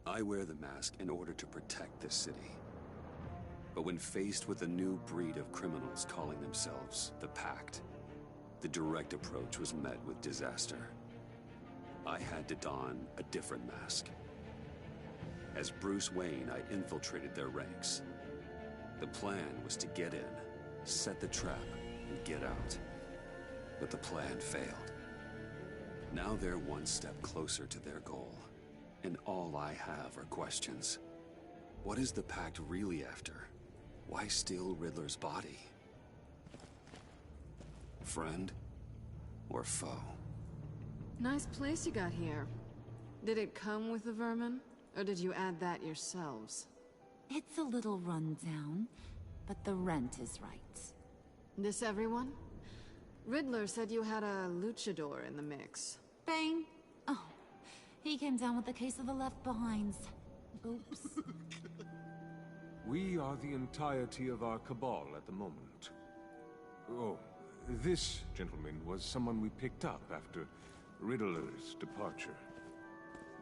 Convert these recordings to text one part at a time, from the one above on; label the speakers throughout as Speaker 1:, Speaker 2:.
Speaker 1: I wear the mask in order to protect this city. But when faced with a new breed of criminals calling themselves the Pact, the direct approach was met with disaster. I had to don a different mask. As Bruce Wayne, I infiltrated their ranks. The plan was to get in, set the trap, and get out. But the plan failed. Now they're one step closer to their goal. And all I have are questions. What is the Pact really after? Why steal Riddler's body? Friend or foe?
Speaker 2: Nice place you got here. Did it come with the vermin? Or did you add that yourselves?
Speaker 3: It's a little run down, but the rent is right.
Speaker 2: This everyone? Riddler said you had a luchador in the mix.
Speaker 3: Bang! Oh, he came down with a case of the left behinds. Oops.
Speaker 4: We are the entirety of our cabal at the moment. Oh, this gentleman was someone we picked up after Riddler's departure.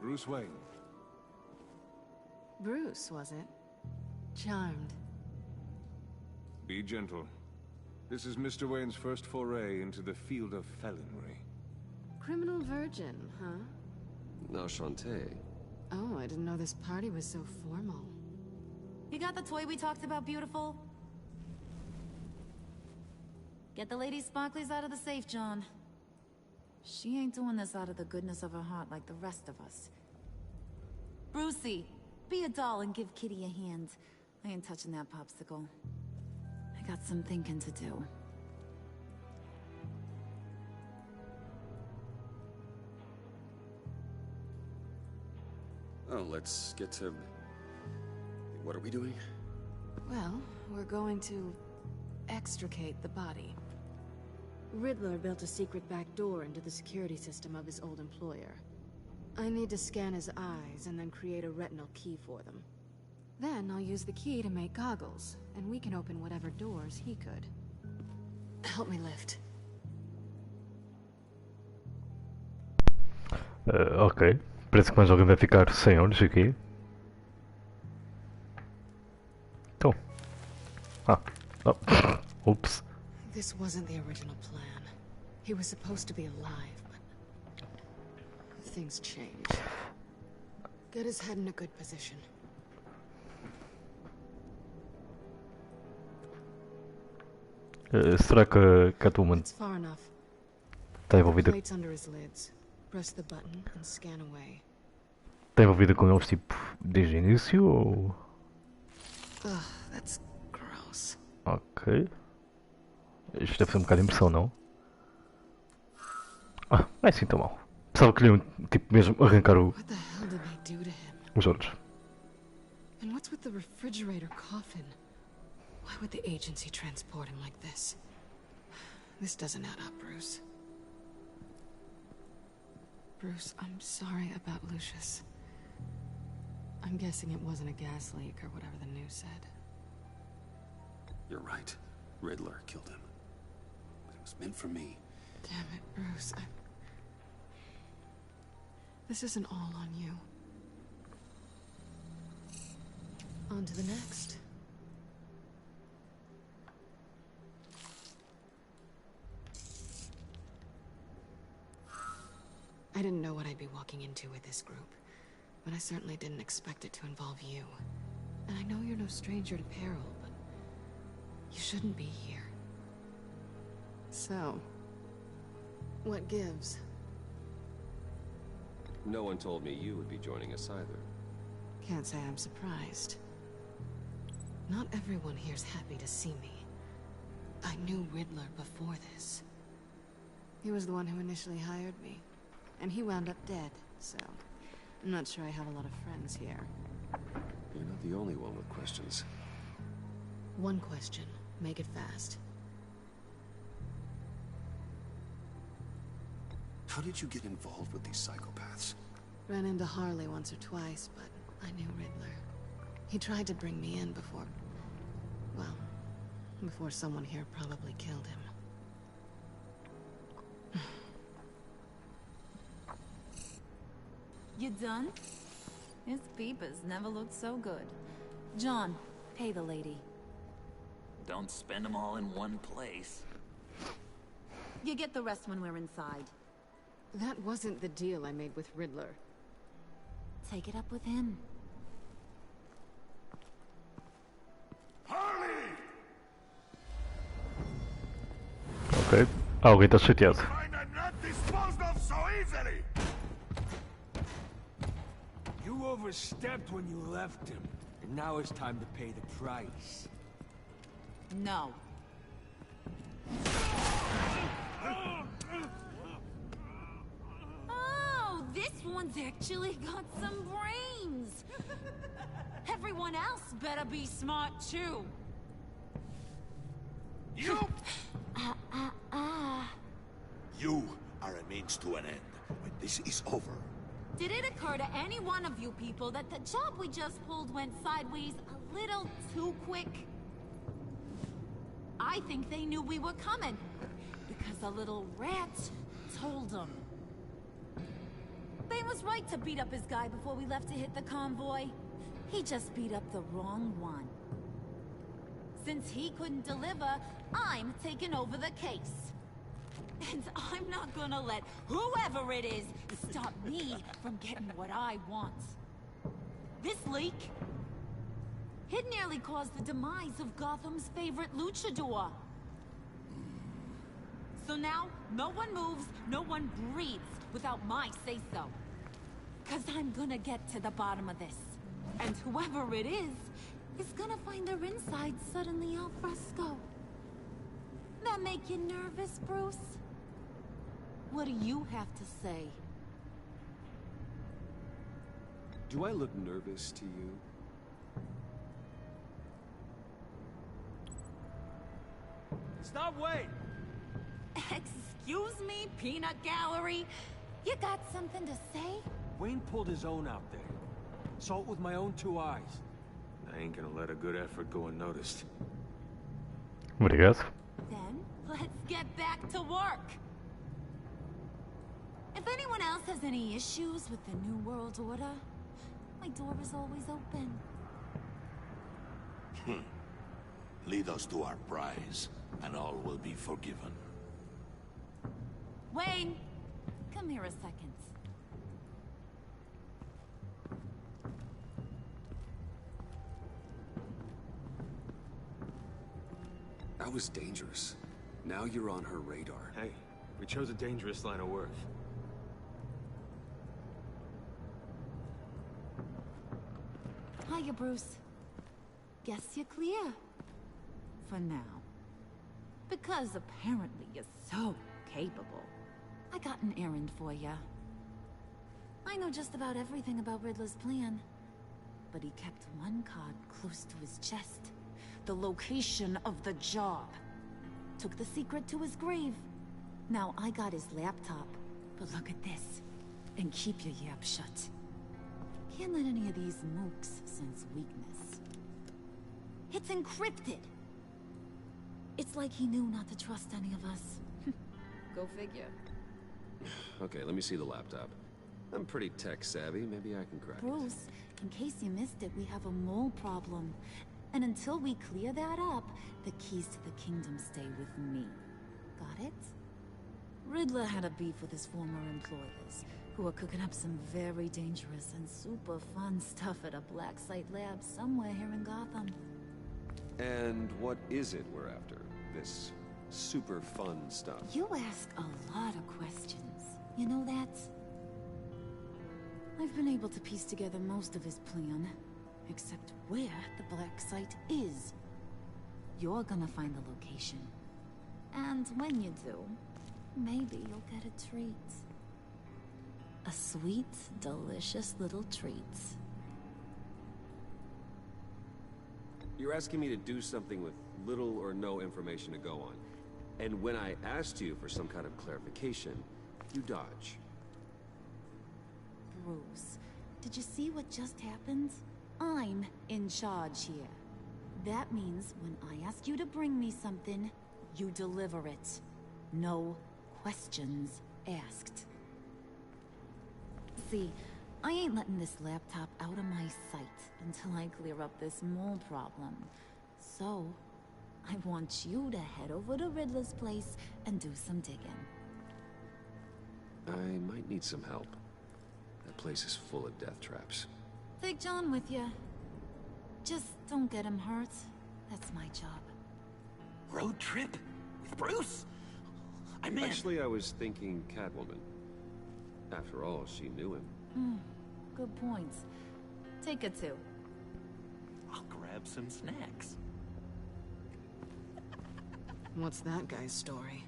Speaker 4: Bruce Wayne.
Speaker 2: Bruce, was it? Charmed.
Speaker 4: Be gentle. This is Mr. Wayne's first foray into the field of felonry.
Speaker 2: Criminal virgin, huh?
Speaker 1: Enchanté.
Speaker 2: Oh, I didn't know this party was so formal.
Speaker 3: You got the toy we talked about, beautiful? Get the lady sparklies out of the safe, John. She ain't doing this out of the goodness of her heart like the rest of us. Brucey, be a doll and give Kitty a hand. I ain't touching that popsicle. I got some thinking to do.
Speaker 1: Oh, let's get to... What are we doing?
Speaker 2: Well, we're going to extricate the body. Riddler built a secret back door into the security system of his old employer. I need to scan his eyes and then create a retinal key for them. Then I'll use the key to make goggles, and we can open whatever doors he could. Help me lift.
Speaker 5: Ok. Parece que mais alguém vai ficar sem olhos aqui. Então. Ah. Oh. Oops.
Speaker 2: This wasn't the original plan. He was supposed to be alive, but things changed. Get his head in a good position.
Speaker 5: Será que Catwoman
Speaker 2: It's far enough.
Speaker 5: está envolvida,
Speaker 2: Plates under his lids. Press the button and scan away.
Speaker 5: está envolvida com eles tipo desde o início ou...
Speaker 2: Ugh, that's gross.
Speaker 5: Ok. Isto deve ser um bocado de impressão, não? Ah, não é assim tão mal. Pensava que lhe tipo mesmo arrancar
Speaker 2: What the hell did they do to him?
Speaker 5: os olhos.
Speaker 2: And what's with the refrigerator coffin? Why would the agency transport him like this? This doesn't add up, Bruce. Bruce, I'm sorry about Lucius. I'm guessing it wasn't a gas leak or whatever the news said.
Speaker 1: You're right. Riddler killed him. But it was meant for me.
Speaker 2: Damn it, Bruce. This isn't all on you. On to the next. I didn't know what I'd be walking into with this group, but I certainly didn't expect it to involve you. And I know you're no stranger to peril, but you shouldn't be here. So, what gives?
Speaker 6: No one told me you would be joining us either.
Speaker 2: Can't say I'm surprised. Not everyone here's happy to see me. I knew Riddler before this. He was the one who initially hired me. And he wound up dead, so I'm not sure I have a lot of friends here.
Speaker 1: You're not the only one with questions.
Speaker 2: One question. Make it fast.
Speaker 1: How did you get involved with these psychopaths?
Speaker 2: Ran into Harley once or twice, but I knew Riddler. He tried to bring me in before... well, before someone here probably killed him.
Speaker 3: You done? His peepers never looked so good. John, pay the lady.
Speaker 7: Don't spend them all in one place.
Speaker 3: You get the rest when we're inside.
Speaker 2: That wasn't the deal I made with Riddler.
Speaker 3: Take it up with him.
Speaker 5: Oké. Oh, dat zit het.
Speaker 8: You overstepped when you left him, and now it's time to pay the price.
Speaker 3: No. Oh, this one's actually got some brains. Everyone else better be smart too.
Speaker 9: You! You are a means to an end. When this is over,
Speaker 3: Did it occur to any one of you people that the job we just pulled went sideways a little too quick? I think they knew we were coming, because a little rat told them. They was right to beat up his guy before we left to hit the convoy. He just beat up the wrong one. Since he couldn't deliver, I'm taking over the case. And I'm not gonna let whoever it is stop me from getting what I want. This leak, it nearly caused the demise of Gotham's favorite luchador. So now, no one moves, no one breathes without my say-so. 'Cause I'm gonna get to the bottom of this. And whoever it is gonna find their insides suddenly al fresco. That make you nervous, Bruce? What do you have to say?
Speaker 1: Do I look nervous to you?
Speaker 8: Stop, wait!
Speaker 3: Excuse me, peanut gallery? You got something to say?
Speaker 8: Wayne pulled his own out there. Saw it with my own two eyes.
Speaker 4: I ain't gonna let a good effort go unnoticed.
Speaker 5: Obrigado.
Speaker 3: Then, let's get back to work. If anyone else has any issues with the New World Order, my door is always open.
Speaker 9: lead us to our prize, and all will be forgiven.
Speaker 3: Wayne, come here a second.
Speaker 1: That was dangerous. Now you're on her radar.
Speaker 4: Hey, we chose a dangerous line of work.
Speaker 3: Hiya, Bruce. Guess you're clear. For now. Because apparently you're so capable. I got an errand for you. I know just about everything about Riddler's plan. But he kept one card close to his chest. The location of the job. Took the secret to his grave. Now I got his laptop. But look at this. And keep your yap shut. Can't let any of these mooks sense weakness. It's encrypted. It's like he knew not to trust any of us. Go figure.
Speaker 6: Okay, let me see the laptop. I'm pretty tech savvy. Maybe I can crack it.
Speaker 3: Bruce, in case you missed it, we have a mole problem. And until we clear that up, the keys to the kingdom stay with me. Got it? Riddler had a beef with his former employers, who were cooking up some very dangerous and super fun stuff at a black site lab somewhere here in Gotham.
Speaker 1: And what is it we're after? This super fun stuff?
Speaker 3: You ask a lot of questions. You know that? I've been able to piece together most of his plan, except where the black site is. You're gonna find the location. And when you do, maybe you'll get a treat. A sweet, delicious little treat.
Speaker 1: You're asking me to do something with little or no information to go on. And when I asked you for some kind of clarification, you dodge.
Speaker 3: Bruce, did you see what just happened? I'm in charge here. That means when I ask you to bring me something, you deliver it. No questions asked. See, I ain't letting this laptop out of my sight until I clear up this mole problem. So, I want you to head over to Riddler's place and do some digging.
Speaker 6: I might need some help. That place is full of death traps.
Speaker 3: Take John with you. Just don't get him hurt. That's my job.
Speaker 7: Road trip? With Bruce? I'm in.
Speaker 6: Actually, I was thinking Catwoman. After all, she knew him.
Speaker 3: Good points. Take it too.
Speaker 7: I'll grab some snacks.
Speaker 2: What's that guy's story?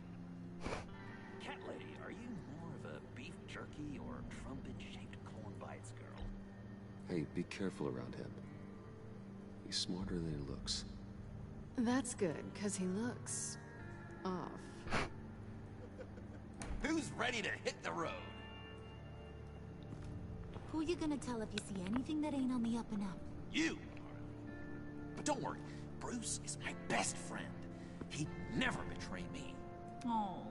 Speaker 7: Cat lady, are you more of a beef jerky or trumpet-shaped corn bites girl?
Speaker 6: Hey, be careful around him. He's smarter than he looks.
Speaker 2: That's good, because he looks... off.
Speaker 7: Who's ready to hit the road?
Speaker 3: Who you gonna tell if you see anything that ain't on the up and up?
Speaker 7: You! But don't worry, Bruce is my best friend. He'd never betray me.
Speaker 3: Oh,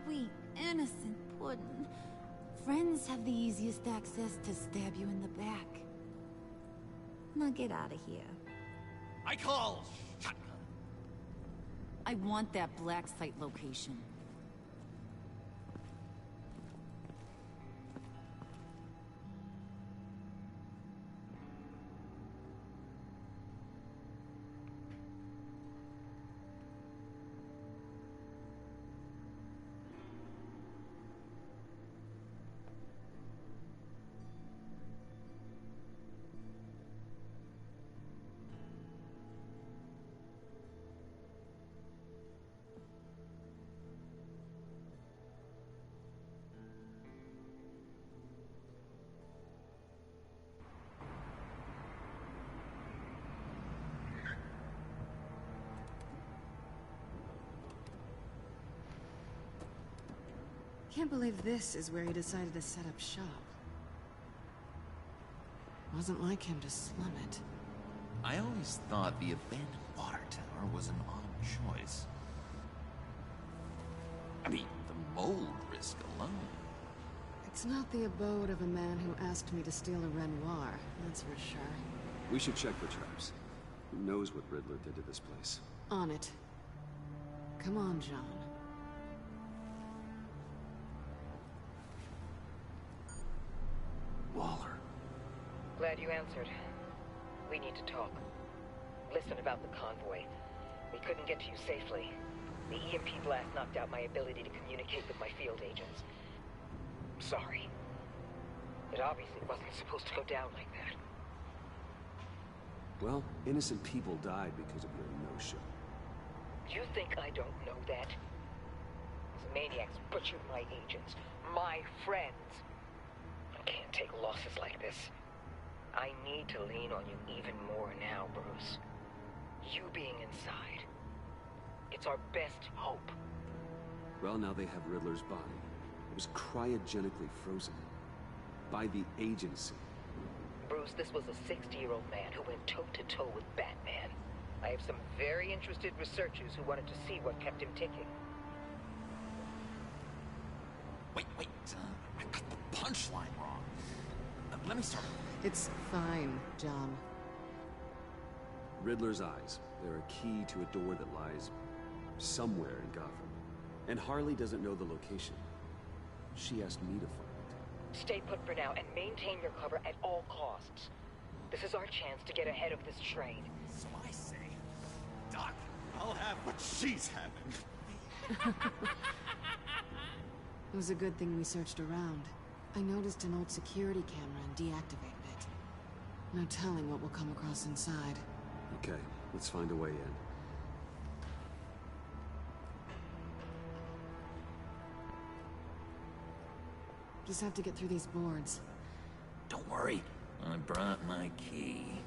Speaker 3: sweet, innocent puddin'. Friends have the easiest access to stab you in the back. Now get out of here.
Speaker 7: I call shotgun.
Speaker 3: I want that black site location.
Speaker 2: Can't believe this is where he decided to set up shop. Wasn't like him to slum it.
Speaker 7: I always thought the abandoned water tower was an odd choice. I mean, the mold risk alone.
Speaker 2: It's not the abode of a man who asked me to steal a Renoir, that's for sure.
Speaker 1: We should check for traps. Who knows what Riddler did to this place?
Speaker 2: On it. Come on, John.
Speaker 1: Waller.
Speaker 10: Glad you answered. We need to talk. Listen about the convoy. We couldn't get to you safely. The EMP blast knocked out my ability to communicate with my field agents. Sorry. It obviously wasn't supposed to go down like that.
Speaker 1: Well, innocent people died because of your no-show.
Speaker 10: You think I don't know that? These maniacs butchered my agents, my friends. I can't take losses like this. I need to lean on you even more now, Bruce. You being inside. It's our best hope.
Speaker 1: Well, now they have Riddler's body. It was cryogenically frozen. By the agency.
Speaker 10: Bruce, this was a 60-year-old man who went toe-to-toe with Batman. I have some very interested researchers who wanted to see what kept him ticking.
Speaker 7: Wait, I got the punchline wrong. Let me start.
Speaker 2: It's fine, John.
Speaker 1: Riddler's eyes. They're a key to a door that lies somewhere in Gotham. And Harley doesn't know the location. She asked me to find it.
Speaker 10: Stay put for now and maintain your cover at all costs. This is our chance to get ahead of this train.
Speaker 7: So I say, Doc, I'll have what she's having.
Speaker 2: It was a good thing we searched around. I noticed an old security camera and deactivated it. No telling what we'll come across inside.
Speaker 1: Okay, let's find a way in.
Speaker 2: Just have to get through these boards.
Speaker 7: Don't worry, I brought my key.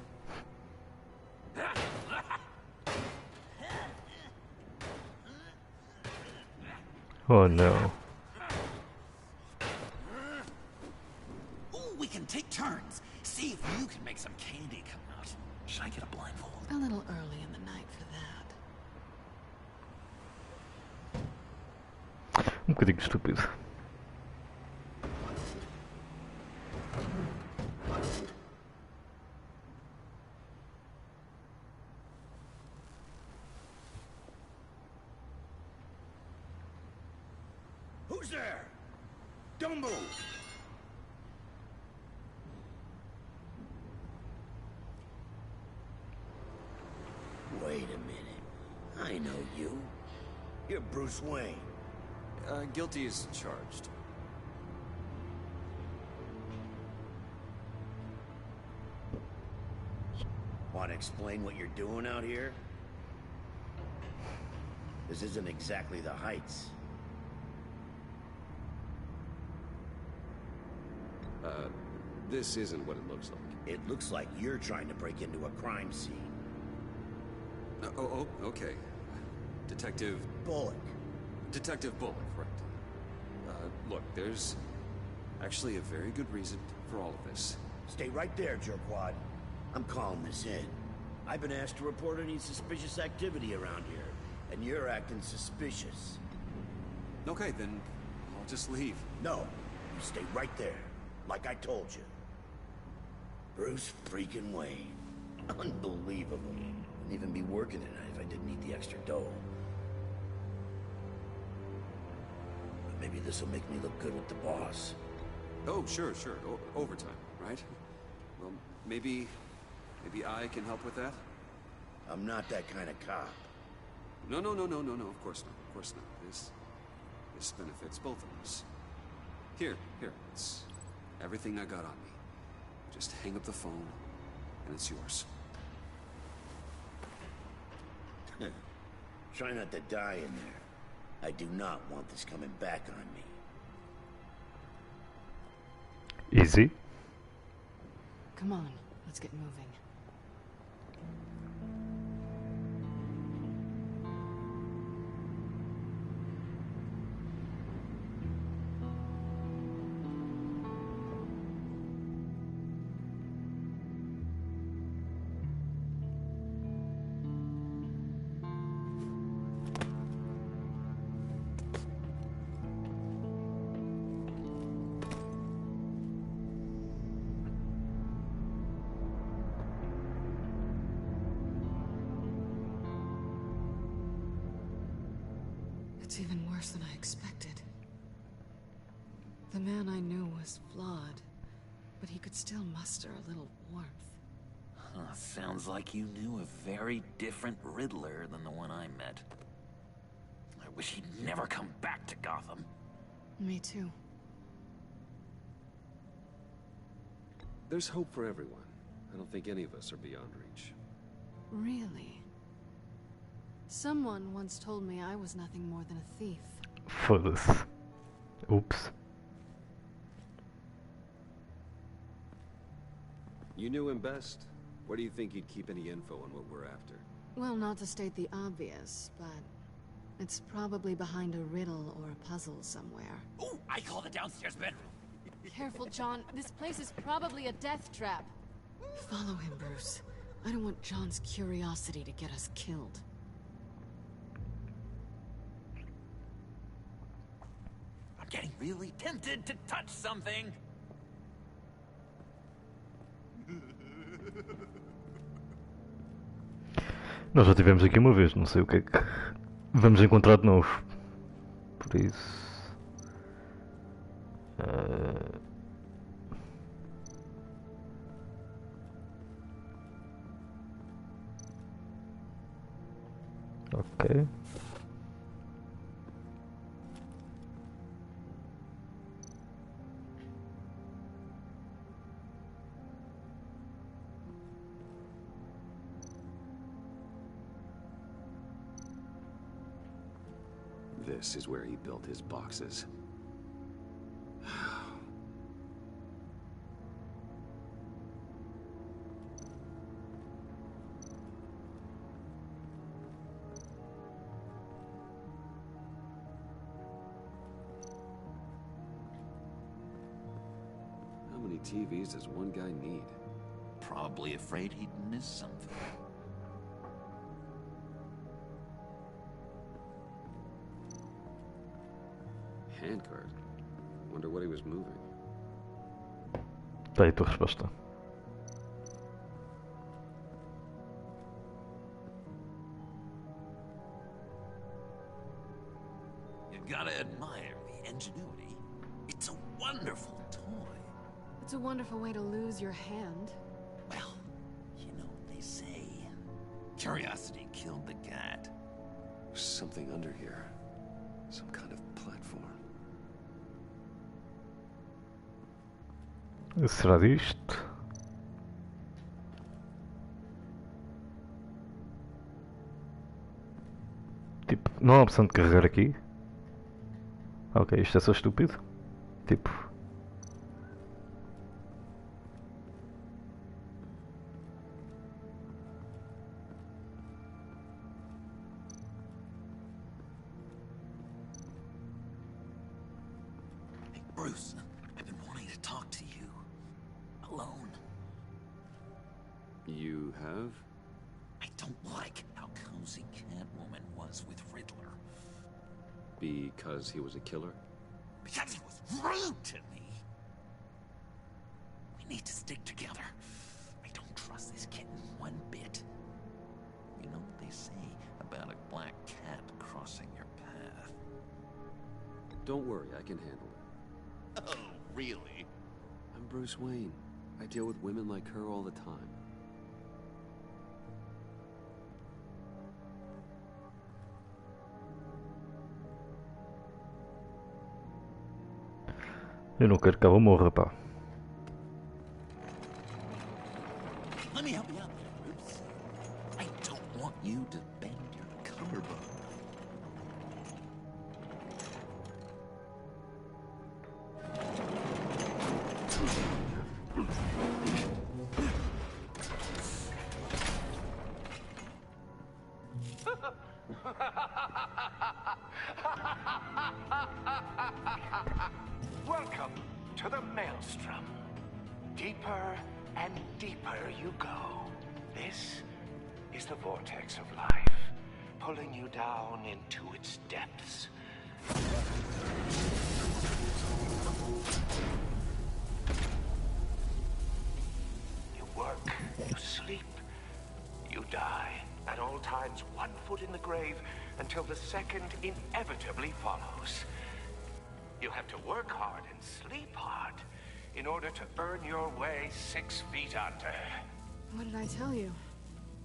Speaker 5: Oh no.
Speaker 7: Ooh, we can take turns. See if you can make some candy come out. Should I get a blindfold?
Speaker 2: A little early in the night for that.
Speaker 5: Bocadinho estúpido.
Speaker 11: Who's there? Don't move! Wait a minute. I know you. You're Bruce Wayne.
Speaker 6: Guilty as charged.
Speaker 11: Want to explain what you're doing out here? This isn't exactly the Heights.
Speaker 6: This isn't what it looks like.
Speaker 11: It looks like you're trying to break into a crime scene.
Speaker 6: Okay. Detective...
Speaker 11: Bullock.
Speaker 6: Detective Bullock, right. Look, there's actually a very good reason for all of this.
Speaker 11: Stay right there, jerkwad. I'm calling this in. I've been asked to report any suspicious activity around here, and you're acting suspicious.
Speaker 6: Okay, then I'll just leave.
Speaker 11: No, you stay right there, like I told you. Bruce freaking Wayne. Unbelievable. Wouldn't even be working tonight if I didn't need the extra dough. But maybe this'll make me look good with the boss.
Speaker 6: Oh, sure. Overtime, right? Well, maybe I can help with that?
Speaker 11: I'm not that kind of cop.
Speaker 6: No, of course not. This benefits both of us. Here, it's everything I got on me. Just hang up the phone, and it's yours.
Speaker 11: Try not to die in there. I do not want this coming back on me.
Speaker 5: Easy.
Speaker 2: Come on, let's get moving. It's even worse than I expected. The man I knew was flawed, but he could still muster a little warmth.
Speaker 7: Huh, sounds like you knew a very different Riddler than the one I met. I wish he'd never come back to Gotham.
Speaker 2: Me too.
Speaker 6: There's hope for everyone. I don't think any of us are beyond reach.
Speaker 2: Really? Someone once told me I was nothing more than a thief.
Speaker 5: Foda-se. Oops.
Speaker 6: You knew him best. Where do you think he'd keep any info on what we're after?
Speaker 2: Well, not to state the obvious, but it's probably behind a riddle or a puzzle somewhere.
Speaker 7: Ooh, I call the downstairs bedroom.
Speaker 2: Careful, John. This place is probably a death trap. Follow him, Bruce. I don't want John's curiosity to get us killed.
Speaker 7: I'm getting really tempted to touch something.
Speaker 5: Nós já tivemos aqui uma vez, não sei o que é que vamos encontrar de novo. Por isso. Ok.
Speaker 1: This is where he built his boxes.
Speaker 6: How many TVs does one guy need?
Speaker 7: Probably afraid he'd miss something.
Speaker 6: Handcart. Wonder what he was moving.
Speaker 5: Tá aí a tua resposta.
Speaker 7: gotta admire the ingenuity. It's a wonderful toy.
Speaker 2: It's a wonderful way to lose your hand.
Speaker 7: Well, you know what they say. Curiosity killed the cat.
Speaker 1: There's something under here. Some kind of platform.
Speaker 5: Será disto? Tipo, não há opção de carregar aqui? Ok, isto é só estúpido. Tipo.
Speaker 7: Hey, Bruce, I've been wanting to talk to you. Alone.
Speaker 1: You have?
Speaker 7: I don't like how cozy Catwoman was with Riddler.
Speaker 1: Because he was a killer?
Speaker 7: Because he was rude to me. We need to stick together. I don't trust this kitten one bit. You know what they say about a black cat crossing your path?
Speaker 1: Don't worry, I can handle it.
Speaker 7: Oh, really?
Speaker 1: I'm Bruce Wayne. I deal with women like her all the time.
Speaker 5: Eu não quero que ela morra, pá.
Speaker 7: Let me help you out there, Bruce. I don't want you to bend your collarbone.
Speaker 12: Welcome to the Maelstrom. Deeper and deeper you go. This is the vortex of life, pulling you down into its depths. You work, you sleep, you die. At all times, 1 foot in the grave until the second inevitably follows. You have to work hard and sleep hard in order to earn your way 6 feet under.
Speaker 2: What did I tell you?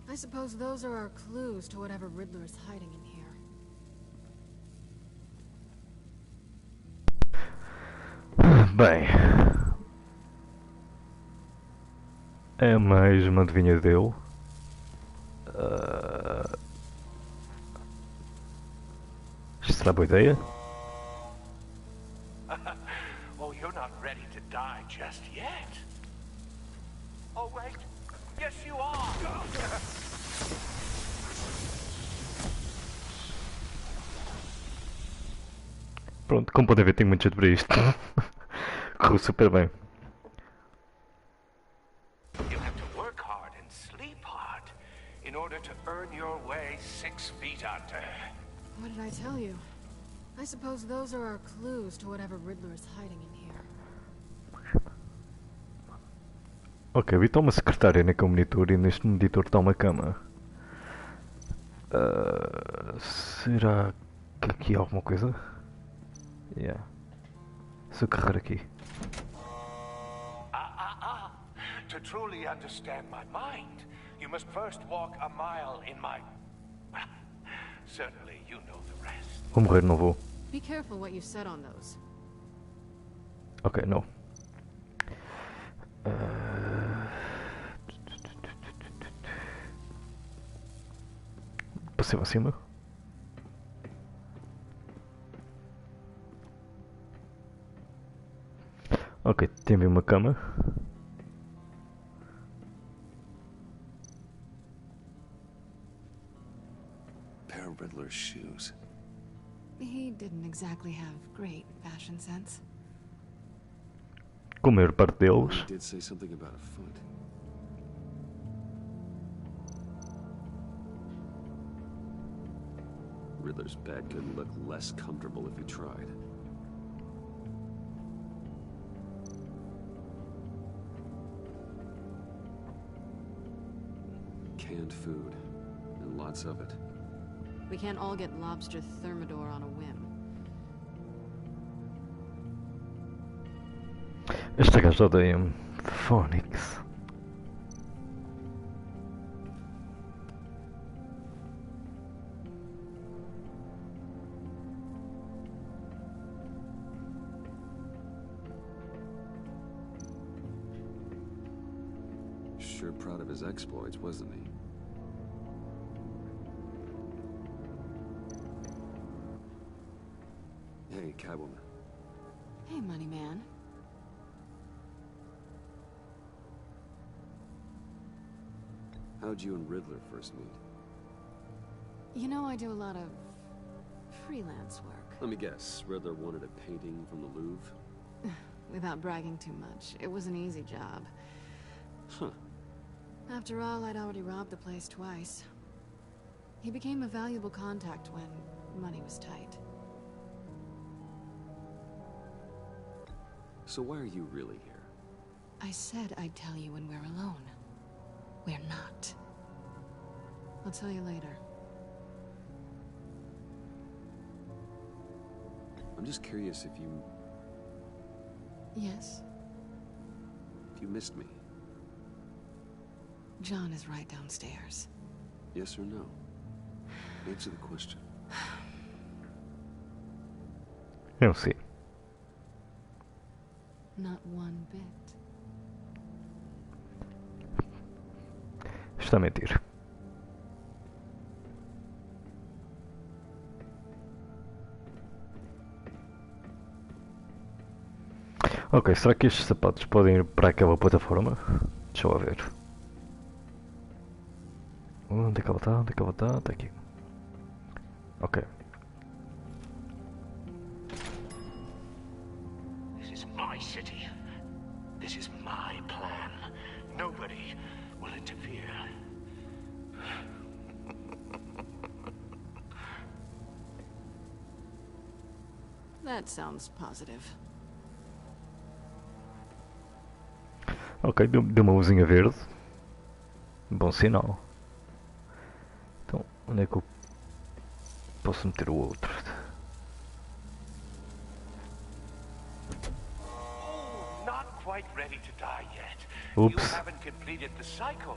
Speaker 2: I suppose those are our clues to whatever Riddler is hiding in here.
Speaker 5: Bem. É mais uma adivinha dele. Isto será boa ideia?
Speaker 12: Oh, you're not ready to die just yet. Oh, wait. Yes, you are.
Speaker 5: Pronto, como podem ver, tenho muito jeito para isto. Correu super bem.
Speaker 12: You have to work hard and sleep hard in order to earn your way 6 feet under.
Speaker 2: What did I tell you? I suppose those are our clues to whatever Riddler is hiding in here.
Speaker 5: Ok, vi está uma secretária naquele monitor e neste monitor está uma cama. Será que aqui há alguma coisa? Yeah. Se eu carregar aqui.
Speaker 12: To truly understand my mind, you must first walk a mile in my... Certainly you know the rest.
Speaker 5: Vou morrer, não vou.
Speaker 2: Be careful what you set on those.
Speaker 5: Ok, não. Passei acima. Ok, tem uma cama.
Speaker 1: Pair of Riddler's shoes.
Speaker 2: He didn't exactly have great fashion sense.
Speaker 5: Com a maior parte deles.
Speaker 1: He did say something about a foot. Riddler's bed couldn't look less comfortable if he tried. Canned food, and lots of it.
Speaker 2: We can't all get lobster thermidor on a whim.
Speaker 5: Esta gaja odeia-me. Phoenix.
Speaker 6: Sure proud of his exploits, wasn't he? Hey, Catwoman.
Speaker 2: Hey, money man.
Speaker 6: How'd you and Riddler first meet?
Speaker 2: You know, I do a lot of freelance work.
Speaker 6: Let me guess, Riddler wanted a painting from the Louvre?
Speaker 2: Without bragging too much, it was an easy job.
Speaker 6: Huh.
Speaker 2: After all, I'd already robbed the place twice. He became a valuable contact when money was tight.
Speaker 6: So why are you really here?
Speaker 2: I said I'd tell you when we're alone. We're not. I'll tell you later.
Speaker 6: I'm just curious if you...
Speaker 2: Yes?
Speaker 6: If you missed me.
Speaker 2: John is right downstairs.
Speaker 6: Yes or no? Answer the question.
Speaker 5: Eu sei.
Speaker 2: Not one bit.
Speaker 5: Está a mentir. Ok, será que estes sapatos podem ir para aquela plataforma? Deixa eu lá ver. Onde é que ela está? Onde é que ela está? Está aqui. Ok.
Speaker 12: This is my city. This is my plan. Nobody will interfere.
Speaker 2: That sounds positive.
Speaker 5: Ok, deu uma luzinha verde. Bom sinal. Então, onde é que eu posso meter o outro?
Speaker 12: Not quite ready to die yet.
Speaker 5: Oops.
Speaker 12: You haven't completed the cycle.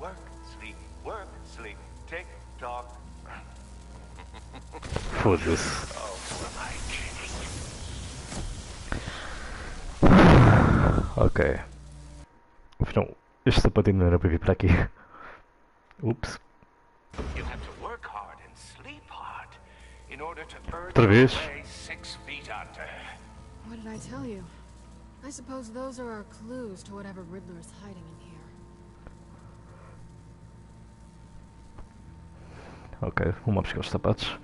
Speaker 12: Work, sleep, tick tock.
Speaker 5: Foda-se.
Speaker 12: Oh, who am I kidding?
Speaker 5: Ok. Afinal, este sapatinho não era para vir para aqui. Ups.
Speaker 12: You have to work hard and sleep hard in order to earn
Speaker 5: Outra
Speaker 12: your
Speaker 5: vez.
Speaker 12: way 6 feet under.
Speaker 2: What did I tell you? I suppose those are our clues to whatever Riddler is hiding in here.
Speaker 5: Ok, vamos lá buscar os sapatos.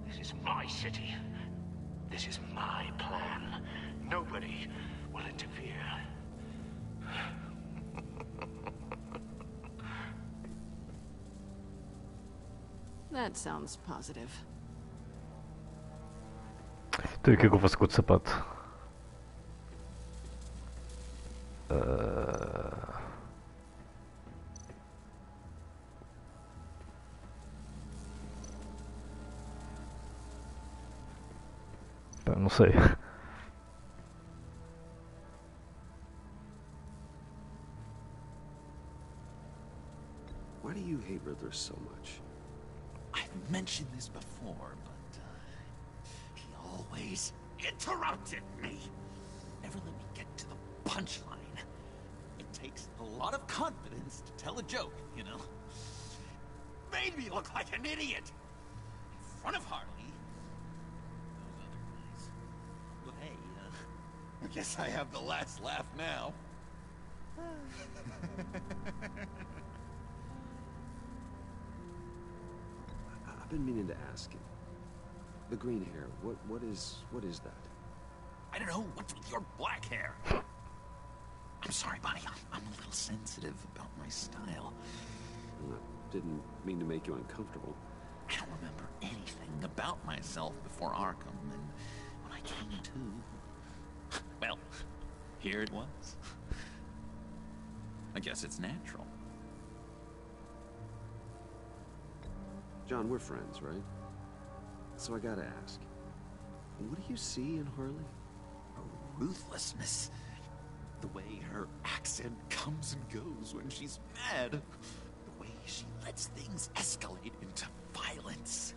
Speaker 12: This is my city. This is my plan. Nobody will interfere.
Speaker 2: That sounds positive.
Speaker 5: Então, o que é que eu faço com o outro sapato? Pá, não sei.
Speaker 6: Why do you hate Riddler so much?
Speaker 7: I've mentioned this before, but he always interrupted me. Never let me get to the punchline. It takes a lot of confidence to tell a joke, you know? Made me look like an idiot in front of Harley. Those other guys. But hey, I guess I have the last laugh now.
Speaker 6: I've been meaning to ask you. The green hair, what is that?
Speaker 7: I don't know. What's with your black hair? I'm sorry, buddy. I'm a little sensitive about my style.
Speaker 6: Well, I didn't mean to make you uncomfortable.
Speaker 7: I don't remember anything about myself before Arkham, and when I came to... Well, here it was. I guess it's natural.
Speaker 6: John, we're friends, right? So I gotta ask, what do you see in Harley?
Speaker 7: Her ruthlessness. The way her accent comes and goes when she's mad. The way she lets things escalate into violence.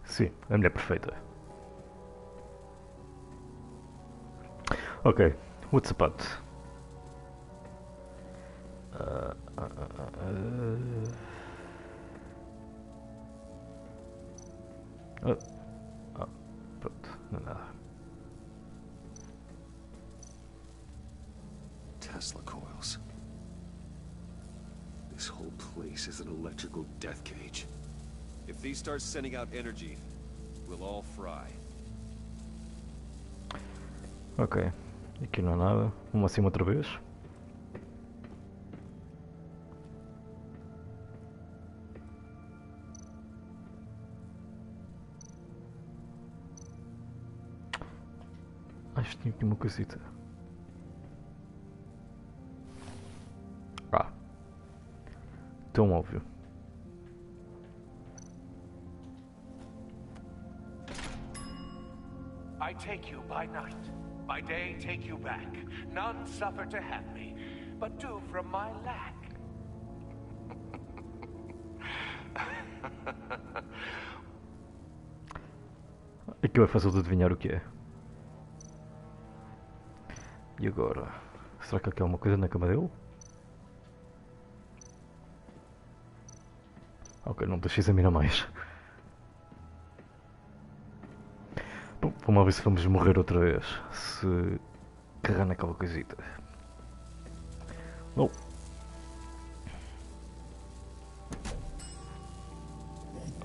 Speaker 5: Sim, a mulher perfeita. Ok, outro sapato. Pronto, não é nada.
Speaker 6: Tesla coils. This whole place is an electrical death cage. If these start sending out energy, we'll all fry.
Speaker 5: Ok, aqui não há nada. Vamos acima outra vez. Acho que tinha aqui uma coisita. Tão óbvio.
Speaker 12: I take you by night. By day, take you back. None suffer to have me, but do from my lack.
Speaker 5: Aquilo é fácil de adivinhar o que é. E agora? Será que aqui há alguma coisa na cama dele? Ok, não deixa examinar mais. Bom, vamos ver se vamos morrer outra vez. Se carregar naquela coisita. Oh.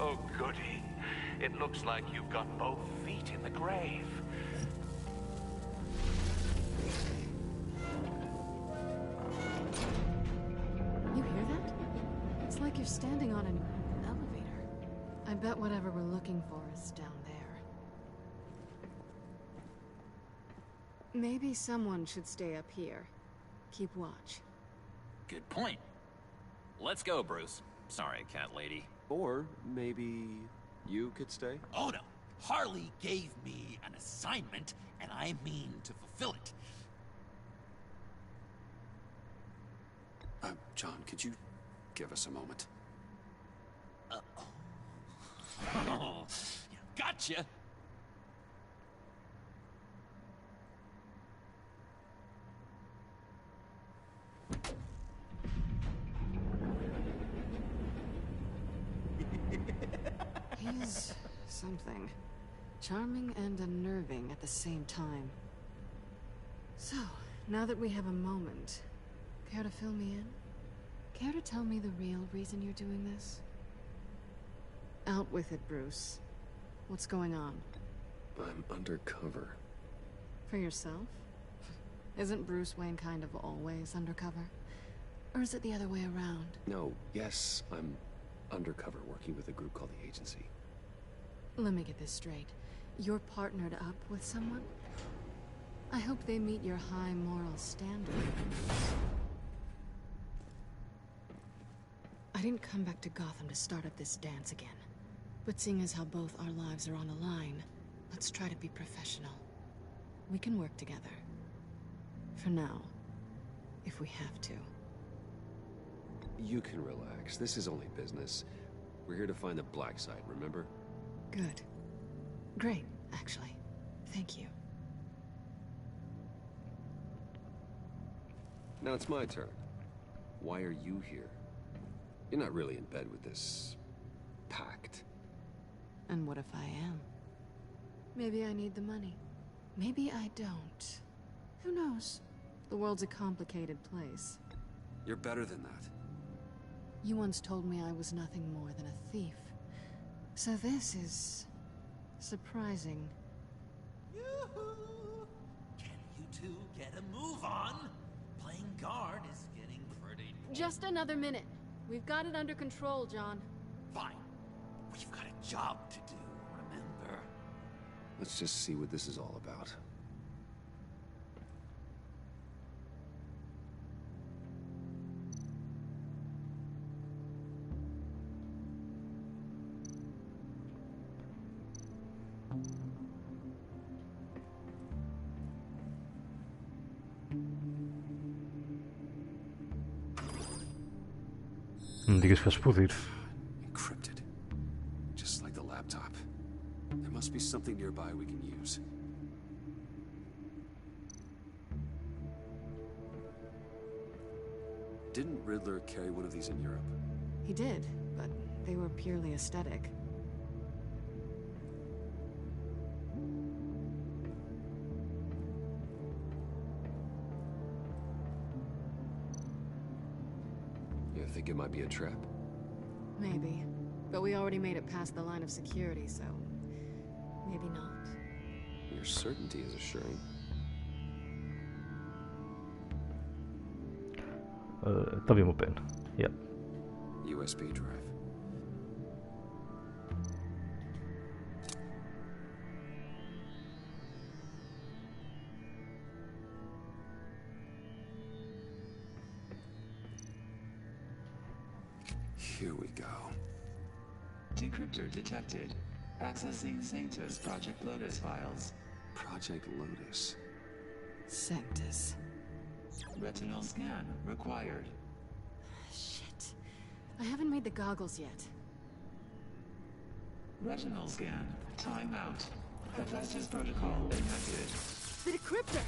Speaker 12: Oh, goody. It looks like you've got both feet in the grave.
Speaker 2: You hear that? It's like you're standing on an elevator. I bet whatever we're looking for is down there. Maybe someone should stay up here. Keep watch.
Speaker 7: Good point. Let's go, Bruce. Sorry, cat lady.
Speaker 6: Or maybe you could stay?
Speaker 7: Oh no. Harley gave me an assignment, and I mean to fulfill it.
Speaker 6: John, could you give us a moment?
Speaker 7: Oh, gotcha.
Speaker 2: He's something. Charming and unnerving at the same time. So, now that we have a moment, care to fill me in? Care to tell me the real reason you're doing this? Out with it, Bruce. What's going on?
Speaker 6: I'm undercover.
Speaker 2: For yourself? Isn't Bruce Wayne kind of always undercover? Or is it the other way around?
Speaker 6: No, yes, I'm undercover working with a group called the Agency.
Speaker 2: Let me get this straight. You're partnered up with someone? I hope they meet your high moral standard. I didn't come back to Gotham to start up this dance again. But seeing as how both our lives are on the line, let's try to be professional. We can work together. For now. If we have to.
Speaker 6: You can relax. This is only business. We're here to find the black site, remember?
Speaker 2: Good. Great, actually. Thank you.
Speaker 6: Now it's my turn. Why are you here? You're not really in bed with this... pact.
Speaker 2: And what if I am? Maybe I need the money. Maybe I don't. Who knows? The world's a complicated place.
Speaker 6: You're better than that.
Speaker 2: You once told me I was nothing more than a thief. So this is... surprising.
Speaker 7: Yoo-hoo! Can you two get a move on? Playing guard is getting pretty...
Speaker 2: Just another minute. We've got it under control, John.
Speaker 7: Fine. We've got a job to do, remember?
Speaker 6: Let's just see what this is all about.
Speaker 5: Não digas que vais explodir.
Speaker 6: Encrypted. Just like the laptop. There must be something nearby we can use. Didn't Riddler carry one of these in Europe?
Speaker 2: He did, but they were purely aesthetic.
Speaker 6: You think it might be a trap?
Speaker 2: Maybe. But we already made it past the line of security, so... maybe not.
Speaker 6: Your certainty is assuring.
Speaker 5: Está bem, meu pen. Yeah.
Speaker 6: USB drive. Here we go.
Speaker 13: Decryptor detected. Accessing Sanctus Project Lotus files.
Speaker 6: Project Lotus.
Speaker 2: Sanctus.
Speaker 13: Retinal scan required.
Speaker 2: Shit. I haven't made the goggles yet.
Speaker 13: Retinal scan. Timeout. Hephaestus protocol enacted.
Speaker 2: The decryptor!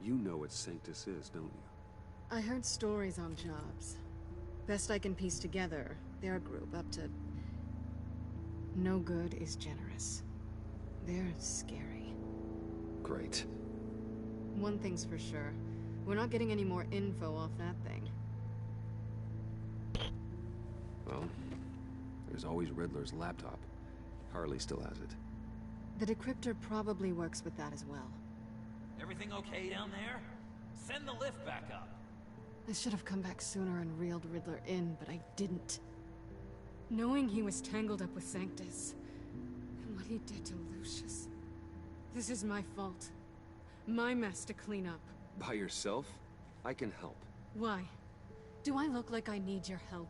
Speaker 6: You know what Sanctus is, don't you?
Speaker 2: I heard stories on jobs. Best I can piece together, their group up to... no good is generous. They're scary.
Speaker 6: Great.
Speaker 2: One thing's for sure. We're not getting any more info off that thing.
Speaker 6: Well, there's always Riddler's laptop. Harley still has it.
Speaker 2: The decryptor probably works with that as well.
Speaker 7: Everything okay down there? Send the lift back up.
Speaker 2: I should have come back sooner and reeled Riddler in, but I didn't. Knowing he was tangled up with Sanctus, and what he did to Lucius. This is my fault. My mess to clean up.
Speaker 6: By yourself? I can help.
Speaker 2: Why? Do I look like I need your help?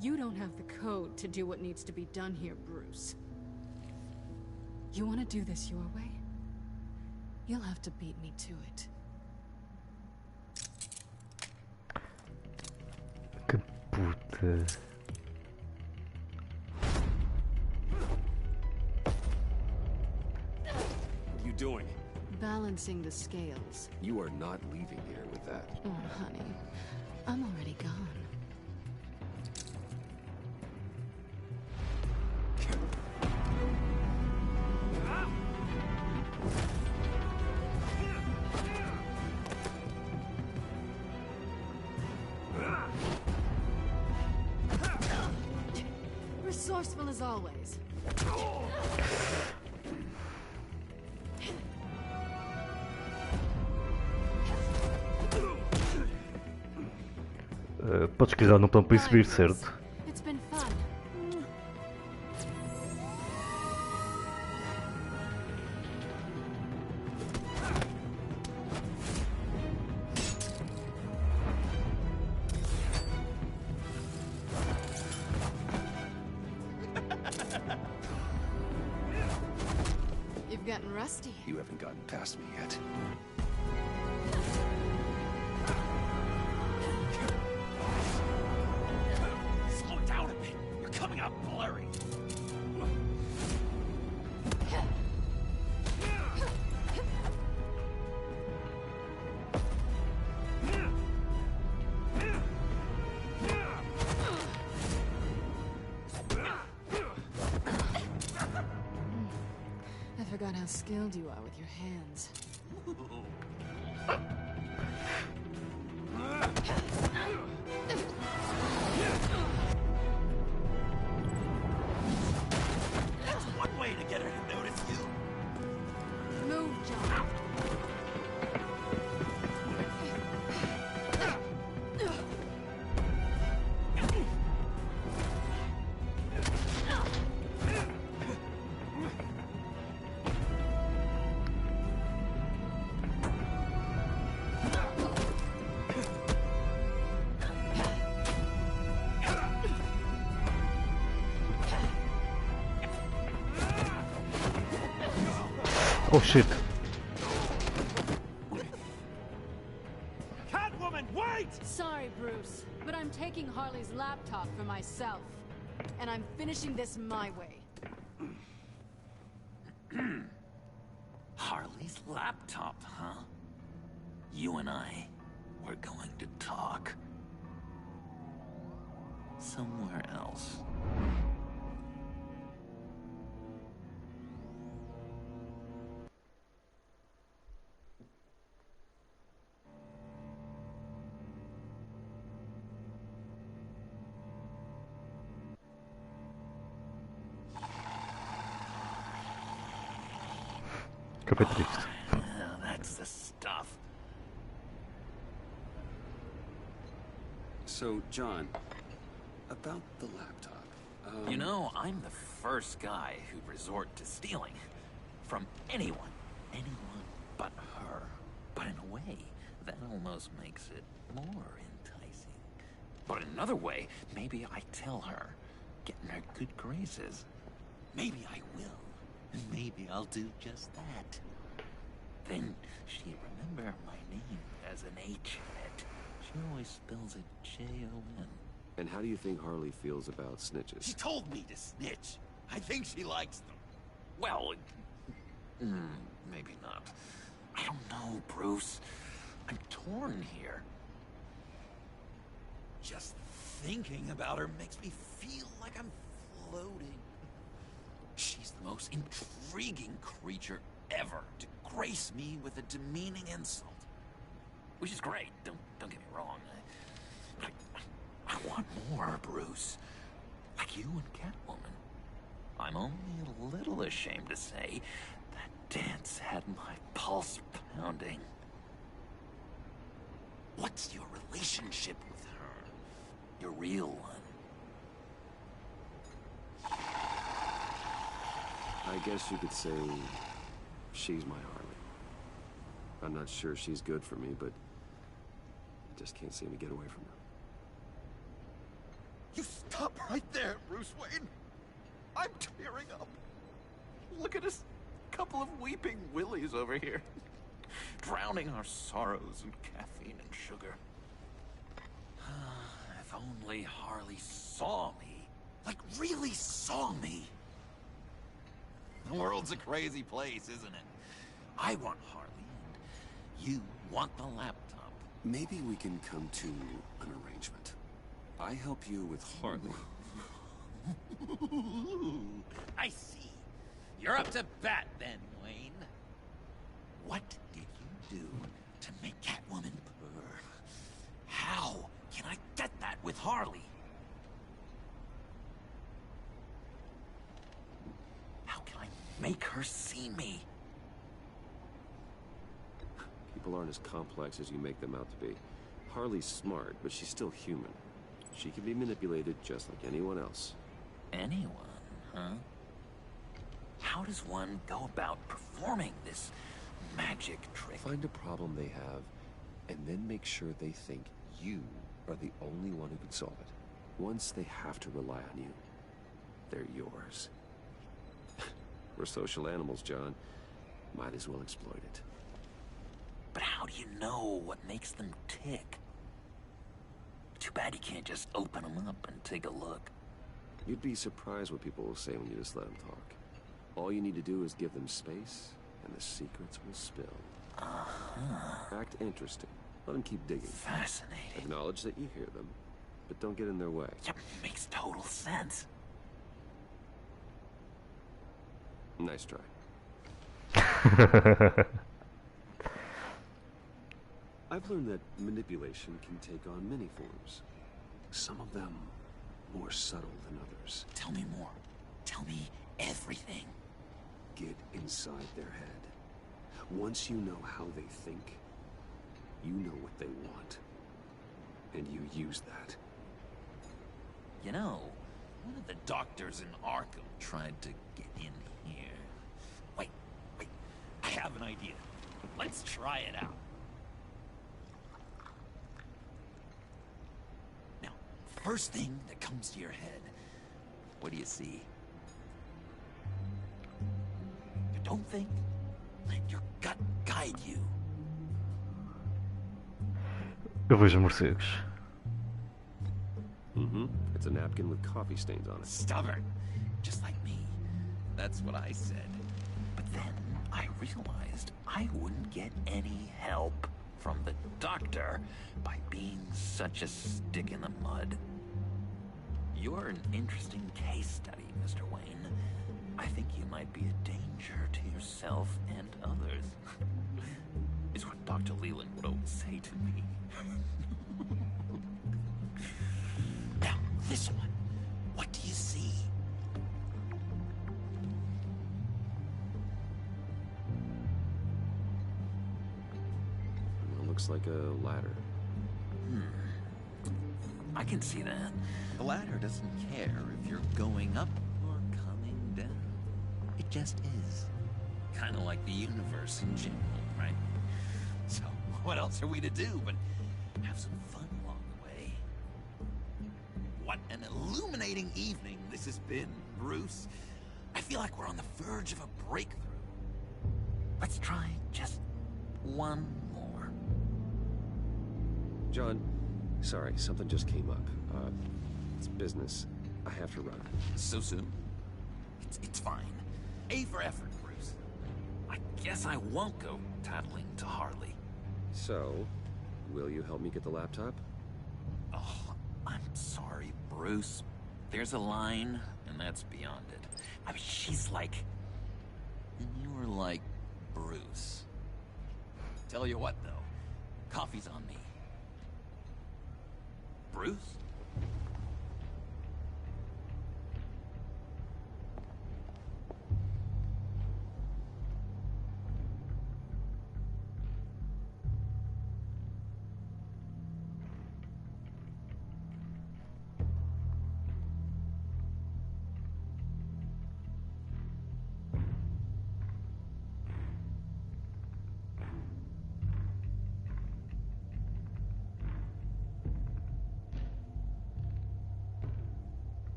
Speaker 2: You don't have the code to do what needs to be done here, Bruce. You want to do this your way? You'll have to beat me to it.
Speaker 5: Que puta.
Speaker 6: What are you doing?
Speaker 2: Balancing the scales.
Speaker 6: You are not leaving here with that.
Speaker 2: Oh, honey. I'm already gone. Resourceful as always.
Speaker 5: Podes clicar no botão para isso subir, certo?
Speaker 2: It's been fun. You've gotten rusty.
Speaker 6: You haven't gotten past me yet.
Speaker 7: Slow it down a bit. You're coming out blurry.
Speaker 2: how skilled you are with your hands.
Speaker 7: That's one way to get her to notice you.
Speaker 2: Move, John.
Speaker 5: Oh shit.
Speaker 8: Catwoman, wait!
Speaker 2: Sorry, Bruce, but I'm taking Harley's laptop for myself. And I'm finishing this my way.
Speaker 7: Harley's laptop, huh? You and I, we're going to talk. Somewhere else.
Speaker 5: Qué triste.
Speaker 7: That's the stuff.
Speaker 1: So, John, about the laptop.
Speaker 7: You know, I'm the first guy who'd resort to stealing. From anyone. Anyone but her. But in a way, that almost makes it more enticing. But in another way, maybe I tell her. Get in her good graces. Maybe I will. And maybe I'll do just that. Then she'd remember my name as an H in it. She always spells it Jon.
Speaker 1: And how do you think Harley feels about snitches?
Speaker 7: She told me to snitch. I think she likes them. Well, maybe not. I don't know, Bruce. I'm torn here. Just thinking about her makes me feel like I'm floating. She's the most intriguing creature ever to grace me with a demeaning insult. Which is great, don't get me wrong. I want more, Bruce. Like you and Catwoman. I'm only a little ashamed to say that dance had my pulse pounding. What's your relationship with her? Your real one?
Speaker 1: I guess you could say she's my Harley. I'm not sure she's good for me, but I just can't seem to get away from her.
Speaker 7: You stop right there, Bruce Wayne. I'm tearing up. Look at us, couple of weeping willies over here. Drowning our sorrows in caffeine and sugar. If only Harley saw me. Like, really saw me. The world's a crazy place, isn't it? I want Harley, and you want the laptop.
Speaker 1: Maybe we can come to an arrangement. I help you with Harley.
Speaker 7: I see. You're up to bat then, Wayne. What did you do to make Catwoman purr? How can I get that with Harley? How can I make her see me?
Speaker 1: People aren't as complex as you make them out to be. Harley's smart, but she's still human. She can be manipulated just like anyone else.
Speaker 7: Anyone, huh? How does one go about performing this magic trick?
Speaker 1: Find a problem they have, and then make sure they think you are the only one who can solve it. Once they have to rely on you, they're yours. We're social animals, John. Might as well exploit it.
Speaker 7: But how do you know what makes them tick? Too bad you can't just open them up and take a look.
Speaker 1: You'd be surprised what people will say when you just let them talk. All you need to do is give them space, and the secrets will spill. Act interesting. Let them keep digging.
Speaker 7: Fascinating.
Speaker 1: Acknowledge that you hear them, but don't get in their way.
Speaker 7: Yep, makes total sense.
Speaker 1: Nice try.
Speaker 6: I've learned that manipulation can take on many forms. Some of them more subtle than others.
Speaker 7: Tell me more. Tell me everything.
Speaker 6: Get inside their head. Once you know how they think, you know what they want. And you use that.
Speaker 7: You know, one of the doctors in Arkham tried to get in here. Wait. I have an idea. Let's try it out. Now, first thing that comes to your head, what do you see? You don't think? Let your gut guide you.
Speaker 5: Eu vejo morcegos.
Speaker 6: It's a napkin with coffee stains on it.
Speaker 7: Stubborn. Just like me. That's what I said. But then I realized I wouldn't get any help from the doctor by being such a stick in the mud. You're an interesting case study, Mr. Wayne. I think you might be a danger to yourself and others. Is what Dr. Leland would always say to me. Now, this one. What do you see?
Speaker 6: It looks like a ladder.
Speaker 7: I can see that. The ladder doesn't care if you're going up or coming down. It just is. Kind of like the universe in general, right? So, what else are we to do but have some fun along the way? What an illuminating evening this has been, Bruce. I feel like we're on the verge of a breakthrough. Let's try just one more.
Speaker 6: John, sorry, something just came up. It's business. I have to run.
Speaker 7: So soon? It's fine. A for effort, Bruce. I guess I won't go tattling to Harley.
Speaker 6: So, will you help me get the laptop?
Speaker 7: Oh, I'm sorry, Bruce. There's a line, and that's beyond it. I mean, she's like... And you were like Bruce. Tell you what, though. Coffee's on me. Bruce?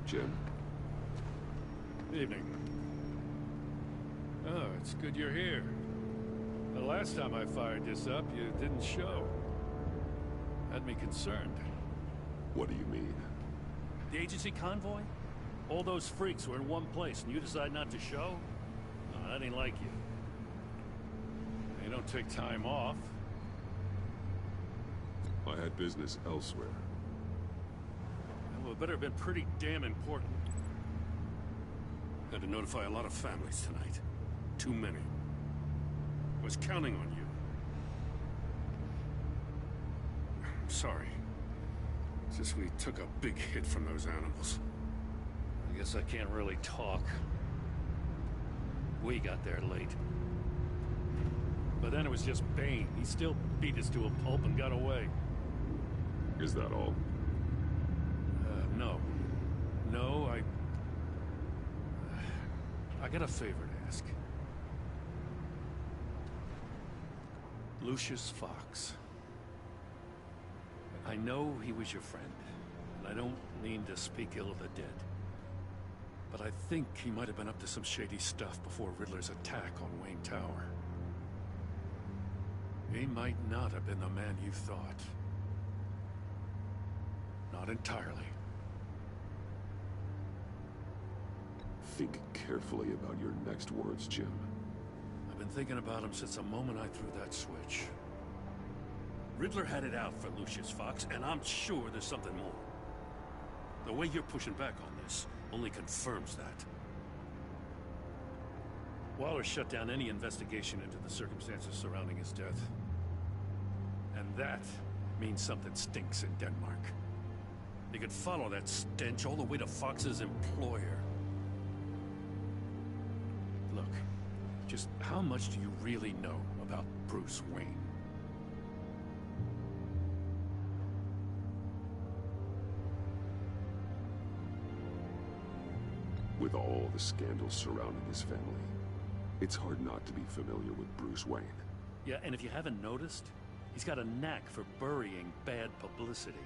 Speaker 6: Jim.
Speaker 14: Evening. Oh, it's good you're here. The last time I fired this up, you didn't show. Had me concerned.
Speaker 6: What do you mean?
Speaker 14: The agency convoy? All those freaks were in one place, and you decide not to show? No, that ain't like you. They don't take time off.
Speaker 6: I had business elsewhere.
Speaker 14: Well, it better have been pretty damn important. Had to notify a lot of families tonight. Too many. I was counting on you. I'm sorry. It's just we took a big hit from those animals. I guess I can't really talk. We got there late. But then it was just Bane. He still beat us to a pulp and got away.
Speaker 6: Is that all?
Speaker 14: No. No, I got a favor to ask. Lucius Fox. I know he was your friend, and I don't mean to speak ill of the dead. But I think he might have been up to some shady stuff before Riddler's attack on Wayne Tower. He might not have been the man you thought. Not entirely.
Speaker 6: Think carefully about your next words, Jim.
Speaker 14: I've been thinking about him since the moment I threw that switch. Riddler had it out for Lucius Fox, and I'm sure there's something more. The way you're pushing back on this only confirms that. Waller shut down any investigation into the circumstances surrounding his death. And that means something stinks in Denmark. You could follow that stench all the way to Fox's employer. Look, just how much do you really know about Bruce Wayne?
Speaker 15: With all the scandals surrounding his family, it's hard not to be familiar with Bruce Wayne.
Speaker 14: Yeah, and if you haven't noticed, he's got a knack for burying bad publicity.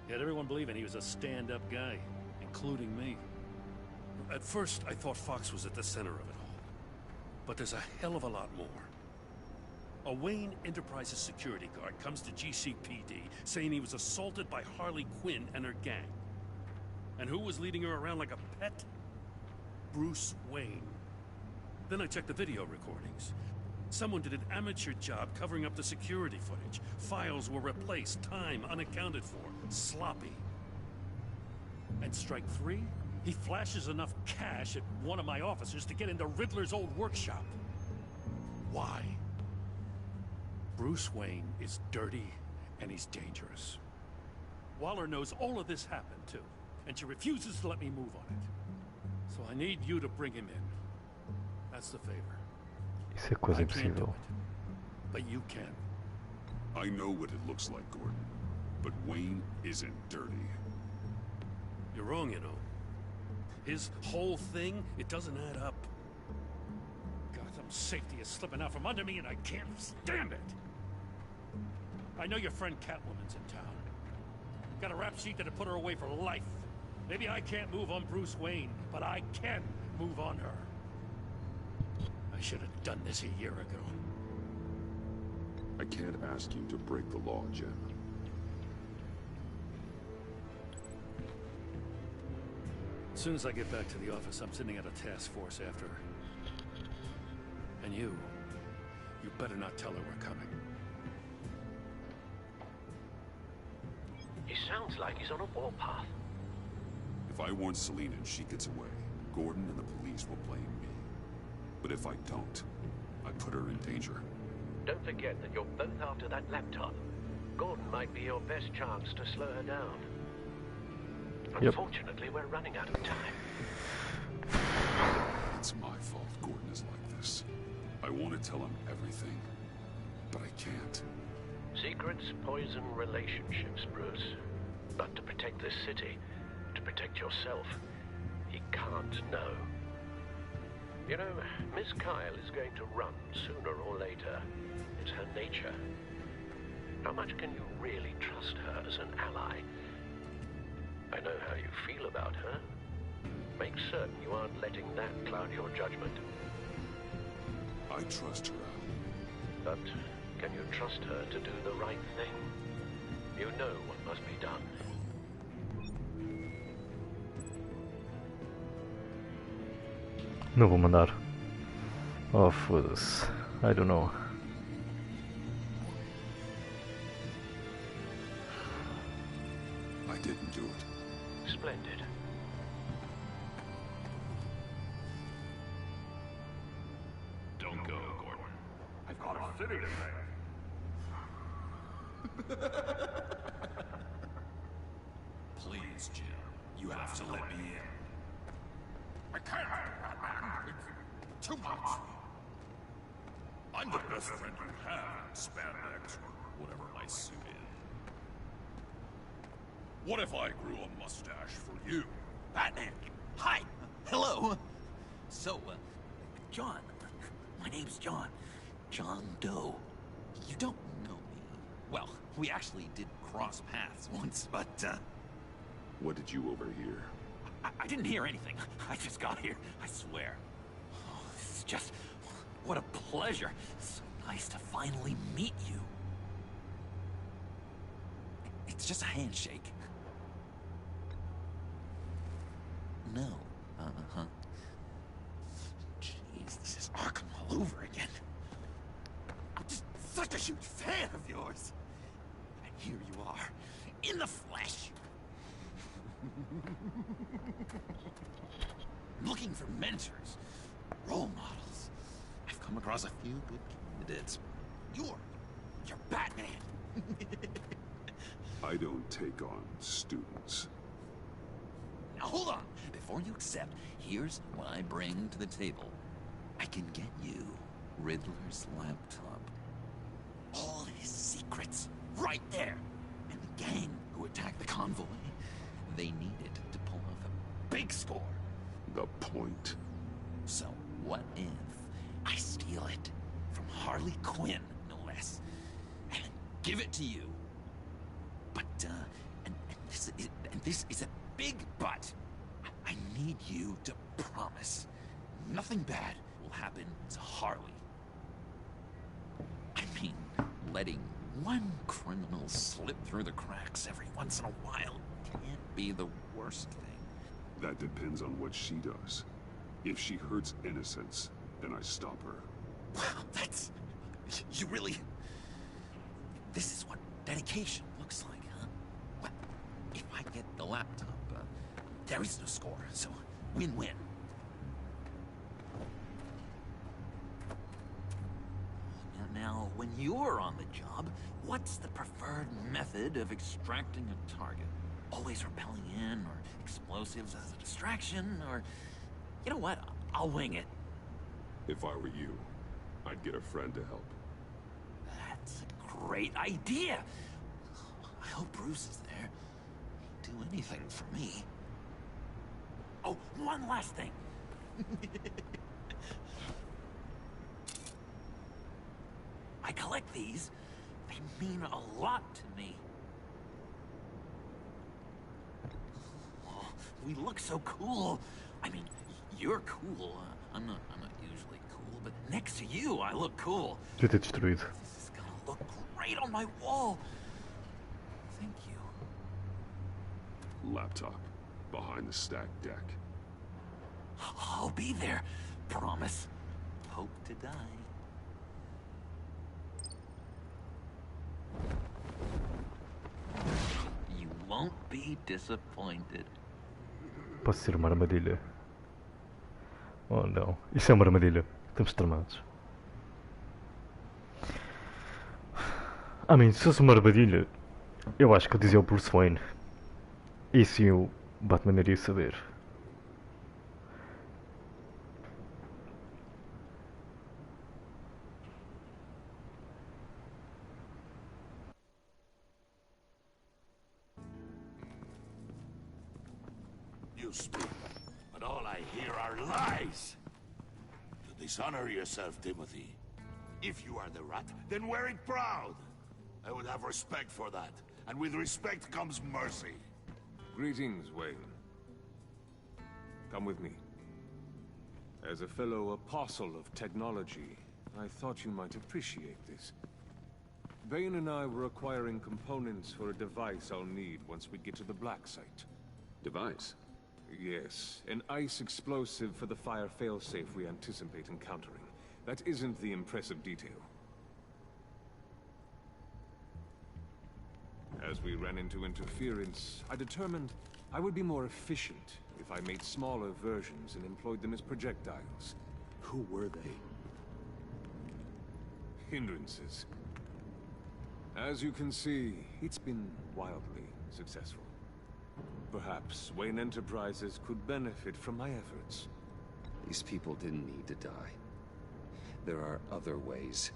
Speaker 14: He had everyone believing he was a stand-up guy, including me. At first, I thought Fox was at the center of it all. But there's a hell of a lot more. A Wayne Enterprises security guard comes to GCPD saying he was assaulted by Harley Quinn and her gang. And who was leading her around like a pet? Bruce Wayne. Then I checked the video recordings. Someone did an amateur job covering up the security footage. Files were replaced, time unaccounted for, sloppy. And strike three, he flashes enough cash at one of my officers to get into Riddler's old workshop. Why? Bruce Wayne is dirty and he's dangerous. Waller knows all of this happened too, and she refuses to let me move on it. So I need you to bring him in. That's the favor.
Speaker 5: Isso é quase impossível.
Speaker 14: But you can.
Speaker 15: I know what it looks like, Gordon. But Wayne isn't dirty.
Speaker 14: You're wrong, you know. His whole thing, it doesn't add up. Gotham safety is slipping out from under me and I can't stand it. I know your friend Catwoman's in town. Got a rap sheet that'd put her away for life. Maybe I can't move on Bruce Wayne, but I can move on her. I should have done this a year ago.
Speaker 15: I can't ask you to break the law, Jim.
Speaker 14: As soon as I get back to the office, I'm sending out a task force after her. And you better not tell her we're coming.
Speaker 12: He sounds like he's on a warpath.
Speaker 15: If I warn Selina and she gets away, Gordon and the police will blame me. But if I don't, I put her in danger.
Speaker 12: Don't forget that you're both after that laptop. Gordon might be your best chance to slow her down.
Speaker 5: Yep.
Speaker 12: Unfortunately, we're running out of time.
Speaker 15: It's my fault Gordon is like this. I want to tell him everything, but I can't.
Speaker 12: Secrets poison relationships, Bruce. But to protect this city, to protect yourself, he can't know. You know, Miss Kyle is going to run sooner or later. It's her nature. How much can you really trust her as an ally? I know how you feel about her. Make certain you aren't letting that cloud your judgment.
Speaker 15: I trust her,
Speaker 12: But can you trust her to do the right thing? You know what must be done.
Speaker 5: Não vou mandar. Oh, foda-se. I don't know.
Speaker 15: I didn't do it.
Speaker 12: Splendid.
Speaker 14: Don't go, Gordon. I've got a city to pay.
Speaker 16: Please, Jim. You have to let me in.
Speaker 17: I can't, Batman. It's too much.
Speaker 16: I'm the best friend you have in spandex or whatever my suit is. What if I grew a mustache for you?
Speaker 7: Batman. Hi. Hello. So, John. My name's John. John Doe. You don't know me. Well, we actually did cross paths once, but,
Speaker 15: What did you overhear?
Speaker 7: I didn't hear anything. I just got here, I swear. Oh, it's just... what a pleasure. So nice to finally meet you. It's just a handshake. No. Uh-huh. Jeez, this is Arkham all over again. I'm just such a huge fan of yours. here you are, in the flesh. Looking for mentors, role models. I've come across a few good candidates. You're Batman.
Speaker 15: I don't take on students.
Speaker 7: Now hold on. Before you accept, here's what I bring to the table. I can get you Riddler's laptop. All his secrets, right there. And the gang who attacked the convoy, they needed to pull off a big score.
Speaker 15: The point.
Speaker 7: So what if I steal it from Harley Quinn, no less, and give it to you? But, and this is a big but. I need you to promise nothing bad will happen to Harley. I mean, letting one criminal slip through the cracks every once in a while can't be the worst thing.
Speaker 15: That depends on what she does. If she hurts innocents, then I stop her.
Speaker 7: Wow, that's... You really... This is what dedication looks like, huh? Well, if I get the laptop, there is no score, so win-win. Now, when you're on the job, what's the preferred method of extracting a target? Always rappelling in, or explosives as a distraction, or... You know what? I'll wing it.
Speaker 15: If I were you, I'd get a friend to help.
Speaker 7: That's a great idea! I hope Bruce is there. He'd do anything for me. Oh, one last thing. I collect these. They mean a lot to me. Oh, we look so cool. I mean, you're cool. I'm not usually cool, but next to you, I look cool.
Speaker 5: Já ter destruído.
Speaker 7: This is gonna look great on my wall. Thank you.
Speaker 15: Laptop. Behind the stacked deck.
Speaker 7: I'll be there. Promise. Hope to die. You won't be disappointed.
Speaker 5: Pode ser uma armadilha. Oh não, isso é uma armadilha. Estamos tramados. Se fosse uma armadilha, eu acho que eu dizia ao Bruce Wayne. E sim o Batman iria saber.
Speaker 9: You speak, but all I hear are lies. You dishonor yourself, Timothy. If you are the rat, then wear it proud. I would have respect for that, and with respect comes mercy.
Speaker 4: Greetings, Wayne. Come with me. As a fellow apostle of technology, I thought you might appreciate this. Bane and I were acquiring components for a device I'll need once we get to the Black Site.
Speaker 1: Device?
Speaker 4: Yes, an ice explosive for the fire failsafe we anticipate encountering. That isn't the impressive detail. As we ran into interference, I determined I would be more efficient if I made smaller versions and employed them as projectiles.
Speaker 1: Who were they?
Speaker 4: Hindrances. As you can see, it's been wildly successful. Perhaps Wayne Enterprises could benefit from my efforts.
Speaker 1: These people didn't need to die. There are other ways.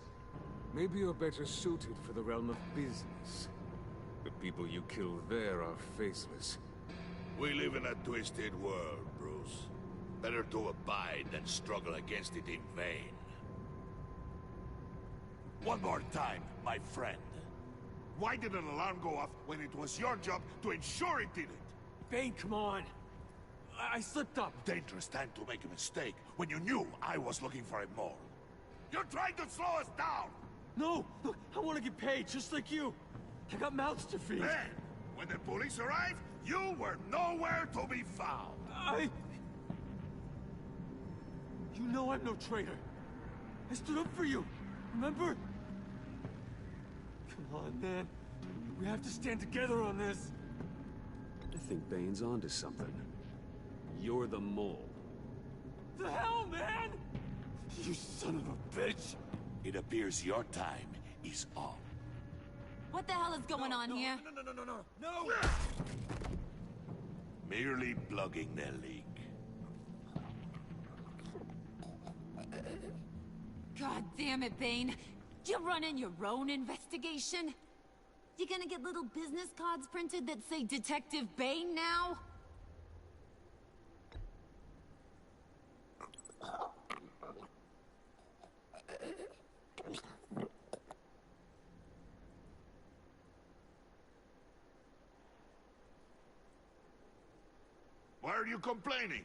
Speaker 4: Maybe you're better suited for the realm of business. The people you kill there are faceless.
Speaker 9: We live in a twisted world, Bruce. Better to abide than struggle against it in vain. One more time, my friend. Why did an alarm go off when it was your job to ensure it didn't?
Speaker 8: Bane, come on. I slipped up.
Speaker 9: Dangerous time to make a mistake when you knew I was looking for a mole. You're trying to slow us down!
Speaker 8: No! Look, I want to get paid, just like you. I got mouths to feed.
Speaker 9: Then, when the police arrived, you were nowhere to be found.
Speaker 8: You know I'm no traitor. I stood up for you, remember? Come on, man. We have to stand together on this.
Speaker 1: I think Bane's onto something. You're the mole.
Speaker 8: The hell, man! You son of a bitch!
Speaker 9: It appears your time is up.
Speaker 3: What the hell is going on here?
Speaker 8: No!
Speaker 9: Merely plugging their leak.
Speaker 3: God damn it, Bane. You're running your own investigation? You gonna get little business cards printed that say Detective Bane now?
Speaker 9: Why are you complaining?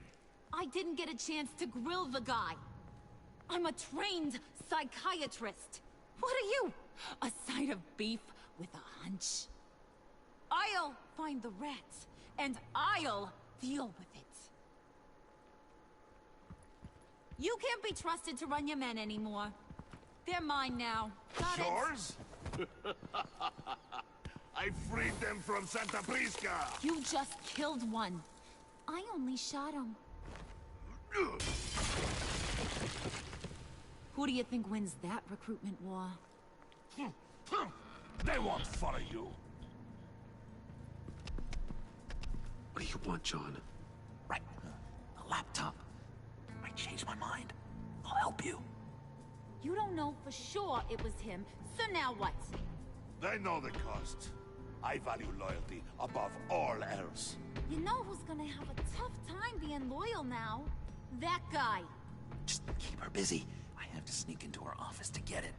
Speaker 3: I didn't get a chance to grill the guy. I'm a trained psychiatrist. What are you? A side of beef with a hunch? I'll find the rats, and I'll deal with it. You can't be trusted to run your men anymore. They're mine now. Got it?
Speaker 9: Yours? I freed them from Santa Prisca!
Speaker 3: You just killed one. I only shot him. Who do you think wins that recruitment war?
Speaker 9: They won't follow you.
Speaker 1: What do you want, John?
Speaker 7: Right. A laptop. I changed my mind. I'll help you.
Speaker 3: You don't know for sure it was him, so now what?
Speaker 9: They know the cost. I value loyalty above all else.
Speaker 3: You know who's gonna have a tough time being loyal now? That guy.
Speaker 7: Just keep her busy. I have to sneak into her office to get it.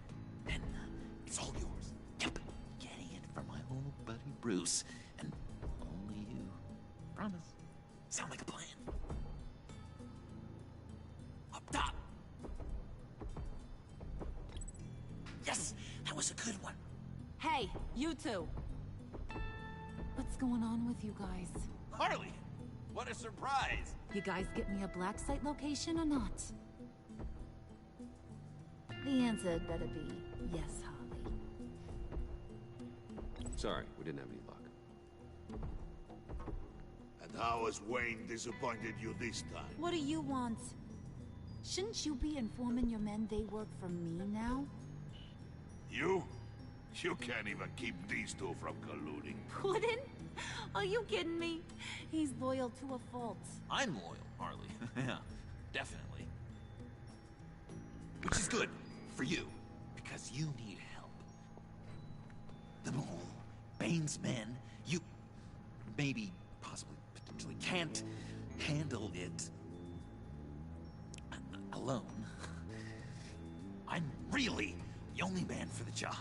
Speaker 7: And it's all yours. Yep. Getting it from my old buddy Bruce. And only you. Promise. Sound like a plan? Up top. Yes, that was a good one.
Speaker 3: Hey, you two. What's going on with you guys?
Speaker 7: Harley, what a surprise.
Speaker 3: You guys get me a black site location or not? The answer had better be yes, Harley.
Speaker 1: Sorry, we didn't have any luck.
Speaker 9: And how has Wayne disappointed you this time?
Speaker 3: What do you want? Shouldn't you be informing your men they work for me now?
Speaker 9: You? You can't even keep these two from colluding.
Speaker 3: Puddin'? Are you kidding me? He's loyal to a fault.
Speaker 7: I'm loyal, Harley. Yeah, definitely. Which is good for you, because you need help. The Mole, Bane's men, you maybe, possibly, potentially can't handle it alone. I'm really the only man for the job.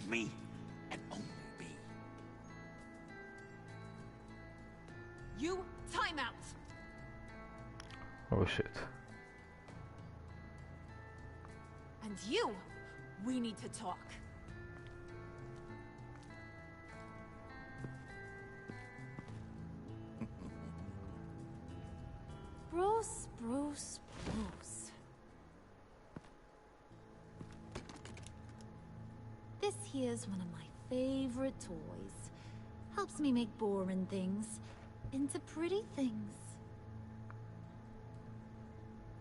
Speaker 7: Me, and only me.
Speaker 3: You time out.
Speaker 5: Oh shit.
Speaker 3: And you, we need to talk. Bruce, Bruce, Bruce. This here's one of my favorite toys. Helps me make boring things into pretty things.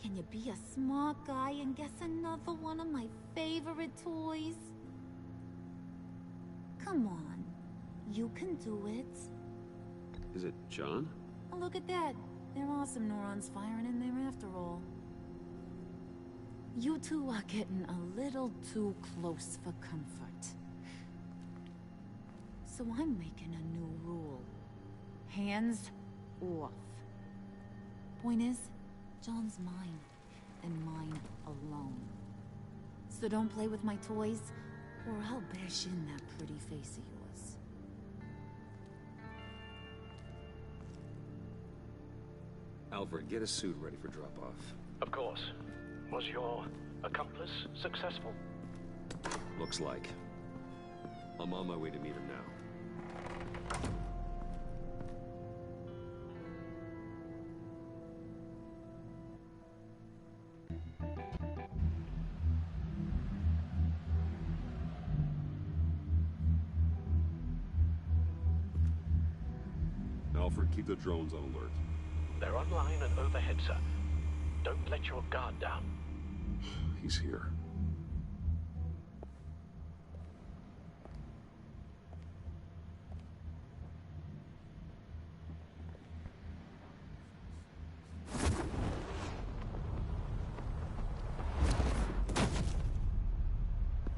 Speaker 3: Can you be a smart guy and guess another one of my favorite toys? Come on, you can do it.
Speaker 1: Is it John?
Speaker 3: Oh, look at that. There are some neurons firing in there after all. You two are getting a little too close for comfort. So I'm making a new rule. Hands off. Point is, John's mine, and mine alone. So don't play with my toys, or I'll bash in that pretty face of yours.
Speaker 1: Alfred, get a suit ready for drop-off.
Speaker 12: Of course. Was your accomplice successful?
Speaker 1: Looks like. I'm on my way to meet him now.
Speaker 15: Alfred, keep the drones on alert.
Speaker 12: They're online and overhead, sir. Don't let your guard down.
Speaker 15: He's here.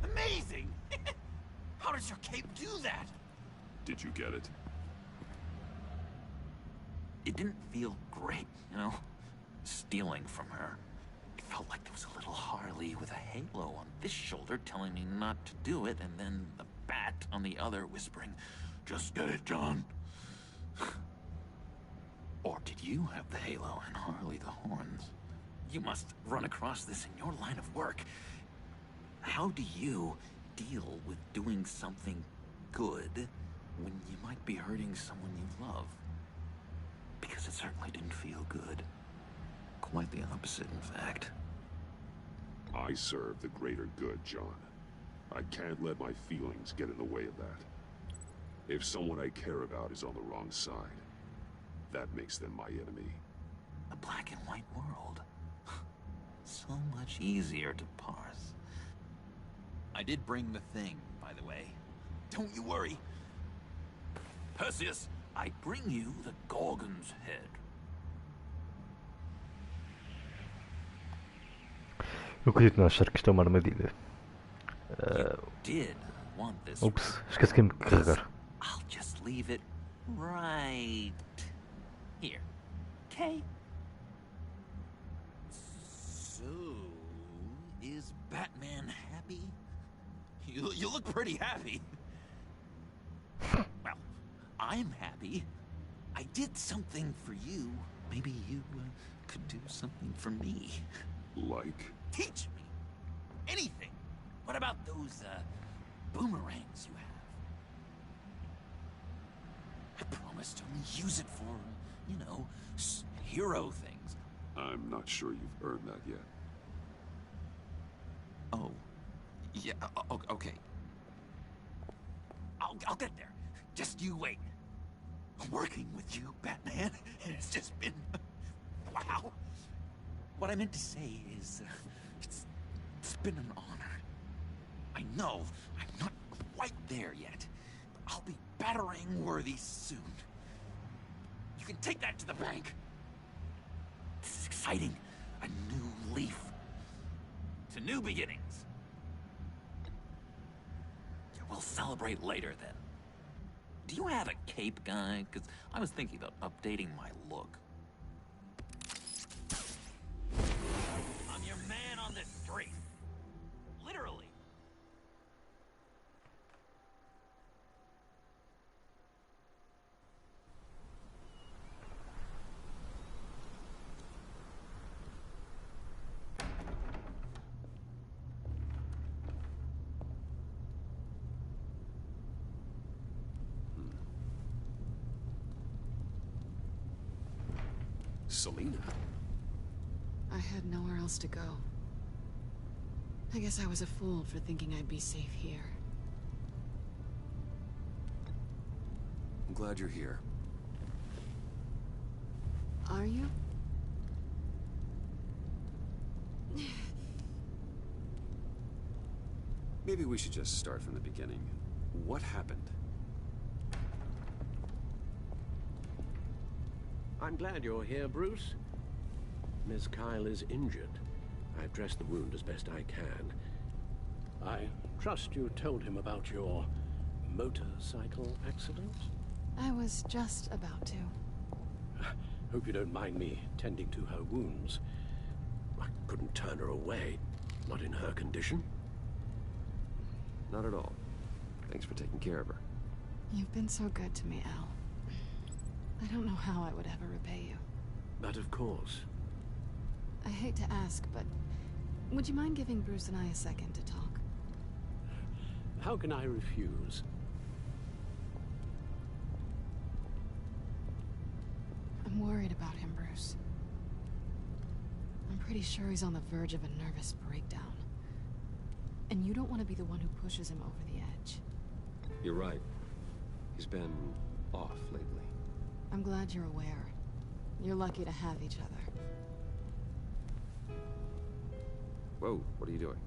Speaker 7: Amazing! How does your cape do that?
Speaker 15: Did you get it?
Speaker 7: It didn't feel great, you know? Stealing from her. It felt like there was a little Harley with a halo on this shoulder telling me not to do it, and then the bat on the other whispering, "Just get it, John." Or did you have the halo and Harley the horns? You must run across this in your line of work. How do you deal with doing something good when you might be hurting someone you love? Because it certainly didn't feel good. Quite the opposite, in fact.
Speaker 15: I serve the greater good, John. I can't let my feelings get in the way of that. If someone I care about is on the wrong side, that makes them my enemy.
Speaker 7: A black and white world. So much easier to parse. I did bring the thing, by the way. Don't you worry. Perseus, I bring you the Gorgon's head.
Speaker 5: Eu acredito não achar que isto é uma armadilha.
Speaker 7: Did want this.
Speaker 5: Ups, esqueci-me de carregar.
Speaker 7: I'll just leave it right here. Okay? So, is Batman happy? You look pretty happy. Well, I'm happy. I did something for you. Maybe you could do something for me.
Speaker 15: Like?
Speaker 7: Teach me. Anything. What about those, boomerangs you have? I promise to only use it for, you know, hero things.
Speaker 15: I'm not sure you've earned that yet.
Speaker 7: Oh. Yeah, okay. I'll get there. Just you wait. Working with you, Batman, it's just been... wow. What I meant to say is, it's been an honor. I know I'm not quite there yet, but I'll be battering worthy soon. You can take that to the bank. This is exciting. A new leaf. To new beginnings. We'll celebrate later, then. Do you have a cape, guy? Because I was thinking about updating my look. I'm your man on this street. Literally.
Speaker 6: Selina?
Speaker 2: I had nowhere else to go. I guess I was a fool for thinking I'd be safe here.
Speaker 6: I'm glad you're here.
Speaker 2: Are you?
Speaker 6: Maybe we should just start from the beginning. What happened?
Speaker 18: I'm glad you're here, Bruce. Miss Kyle is injured. I've dressed the wound as best I can. I trust you told him about your motorcycle accident?
Speaker 2: I was just about to.
Speaker 18: Hope you don't mind me tending to her wounds. I couldn't turn her away, not in her condition.
Speaker 6: Not at all. Thanks for taking care of her.
Speaker 2: You've been so good to me, Al. I don't know how I would ever repay you.
Speaker 18: But of course.
Speaker 2: I hate to ask, but would you mind giving Bruce and I a second to talk?
Speaker 18: How can I refuse?
Speaker 2: I'm worried about him, Bruce. I'm pretty sure he's on the verge of a nervous breakdown. And you don't want to be the one who pushes him over the edge.
Speaker 6: You're right. He's been off lately.
Speaker 2: I'm glad you're aware. You're lucky to have each other.
Speaker 6: Whoa, what are you doing?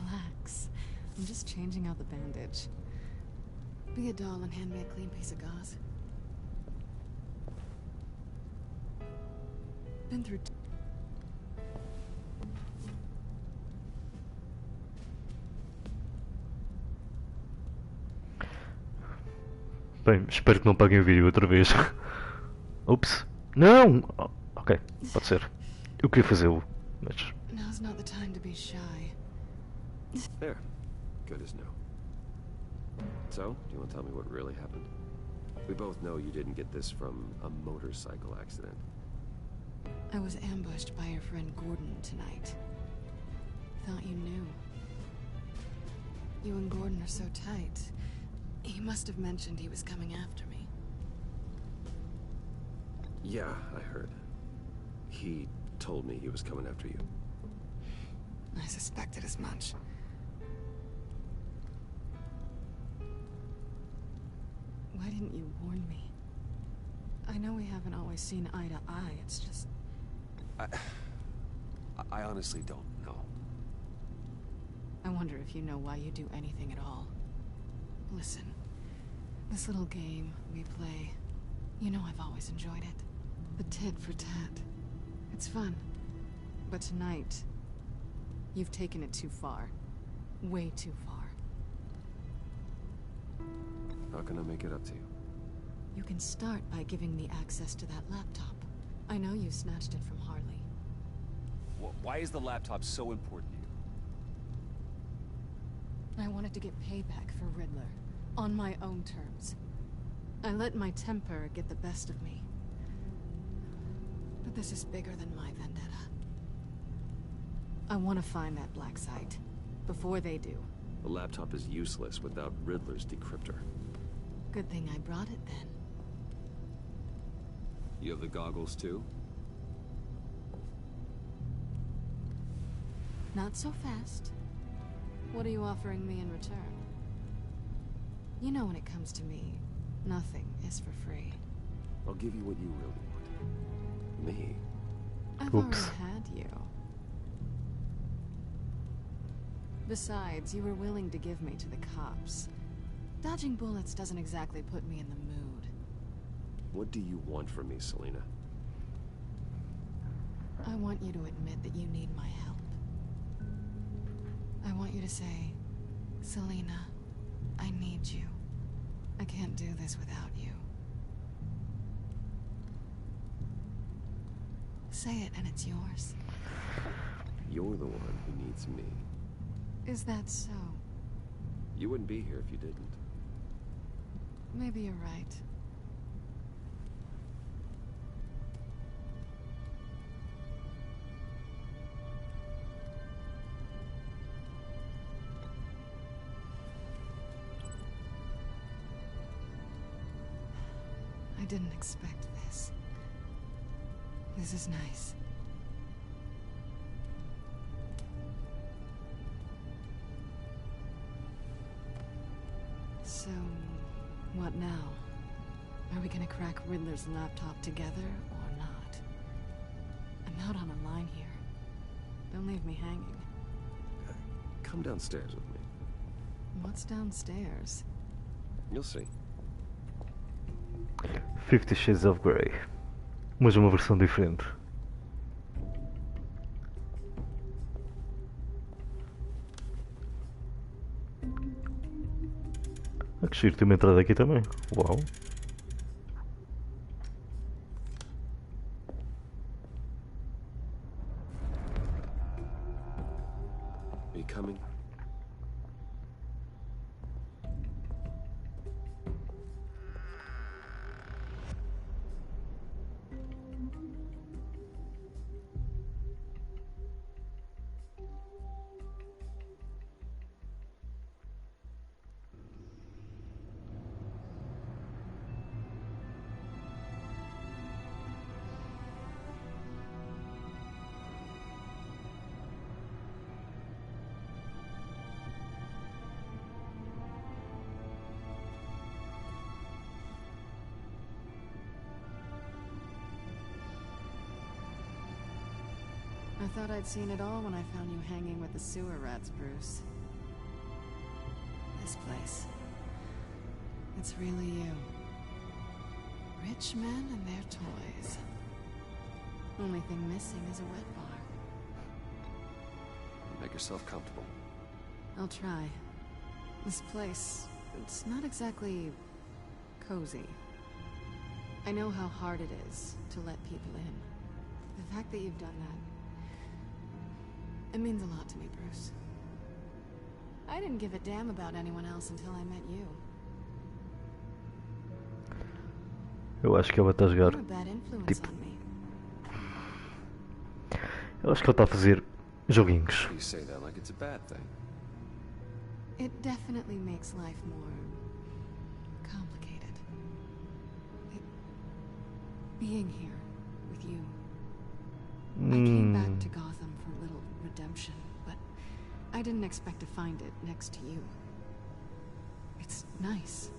Speaker 2: Relax. I'm just changing out the bandage. Be a doll and hand me a clean piece of gauze. Been through
Speaker 5: Bem, espero que não paguem o vídeo outra vez. Ups. Não! Oh, ok, pode ser. Eu queria fazê-lo, mas...
Speaker 2: Now's not the time to be shy.
Speaker 6: There. Good as new. So, do you want to tell me what really happened? We both know you didn't get this from a motorcycle accident.
Speaker 2: I was ambushed by your friend Gordon tonight. Thought you knew. You and Gordon are so tight. He must have mentioned he was coming after me.
Speaker 6: Yeah, I heard. He told me he was coming after you.
Speaker 2: I suspected as much. Why didn't you warn me? I know we haven't always seen eye to eye, it's just...
Speaker 6: I honestly don't know.
Speaker 2: I wonder if you know why you do anything at all. Listen, this little game we play, you know I've always enjoyed it. The tit for tat. It's fun. But tonight, you've taken it too far. Way too far.
Speaker 6: How can I make it up to you?
Speaker 2: You can start by giving me access to that laptop. I know you snatched it from Harley.
Speaker 6: Why is the laptop so important to you?
Speaker 2: I wanted to get payback for Riddler. On my own terms. I let my temper get the best of me. But this is bigger than my vendetta. I want to find that black site. Before they do.
Speaker 6: The laptop is useless without Riddler's decryptor.
Speaker 2: Good thing I brought it then.
Speaker 6: You have the goggles too?
Speaker 2: Not so fast. What are you offering me in return? You know when it comes to me, nothing is for free.
Speaker 6: I'll give you what you really want. Me?
Speaker 2: I've already had you. Besides, you were willing to give me to the cops. Dodging bullets doesn't exactly put me in the mood.
Speaker 6: What do you want from me, Selina?
Speaker 2: I want you to admit that you need my help. I want you to say, Selina, I need you. I can't do this without you. Say it and it's yours.
Speaker 6: You're the one who needs me.
Speaker 2: Is that so?
Speaker 6: You wouldn't be here if you didn't.
Speaker 2: Maybe you're right. I didn't expect this. This is nice. So, what now? Are we gonna crack Riddler's laptop together, or not? I'm out on a line here. Don't leave me hanging.
Speaker 6: Come downstairs with me.
Speaker 2: What's downstairs?
Speaker 6: You'll see.
Speaker 5: 50 Shades of Grey. Mas uma versão diferente. Ah, que giro, tem uma entrada aqui também. Uau.
Speaker 6: Are you coming?
Speaker 2: I thought I'd seen it all when I found you hanging with the sewer rats, Bruce. This place. It's really you. Rich men and their toys. Only thing missing is a wet bar.
Speaker 6: Make yourself comfortable.
Speaker 2: I'll try. This place, it's not exactly cozy. I know how hard it is to let people in. The fact that you've done that, it means a lot to me, Bruce. I didn't give a damn about anyone else until I met you.
Speaker 5: Eu acho que ele está a jogar.
Speaker 2: You're a bad influence
Speaker 5: Tipo.
Speaker 2: on me.
Speaker 5: Eu acho que ele está a fazer joguinhos.
Speaker 6: You say that like it's a bad thing.
Speaker 2: It definitely makes life more complicated. Being here with you. I came back to Gotham for a little redemption, but I didn't expect to find it next to you. It's nice.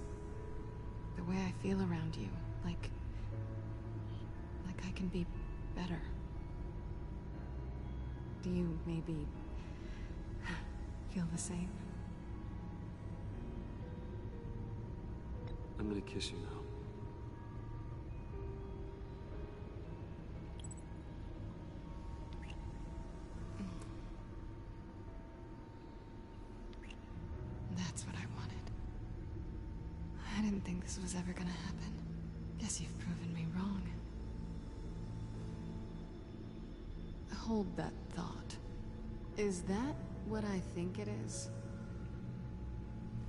Speaker 2: The way I feel around you, like I can be better. Do you maybe feel the same?
Speaker 6: I'm gonna kiss you now.
Speaker 2: That's what I wanted. I didn't think this was ever gonna happen. Guess you've proven me wrong. Hold that thought. Is that what I think it is?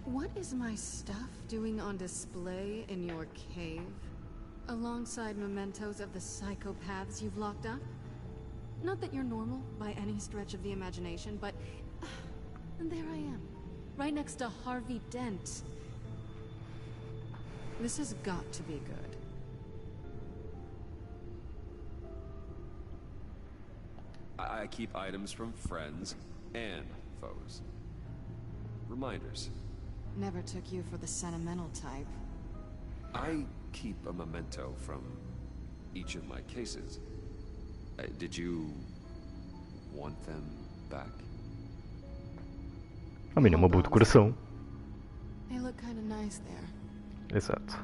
Speaker 2: What is my stuff doing on display in your cave? Alongside mementos of the psychopaths you've locked up? Not that you're normal by any stretch of the imagination, but... and there I am. Right next to Harvey Dent. This has got to be good.
Speaker 6: I keep items from friends and foes. Reminders.
Speaker 2: Never took you for the sentimental type.
Speaker 6: I keep a memento from each of my cases. Did you want them back?
Speaker 5: A mim é uma boa decoração.
Speaker 2: They look kind of nice there.
Speaker 5: Exato.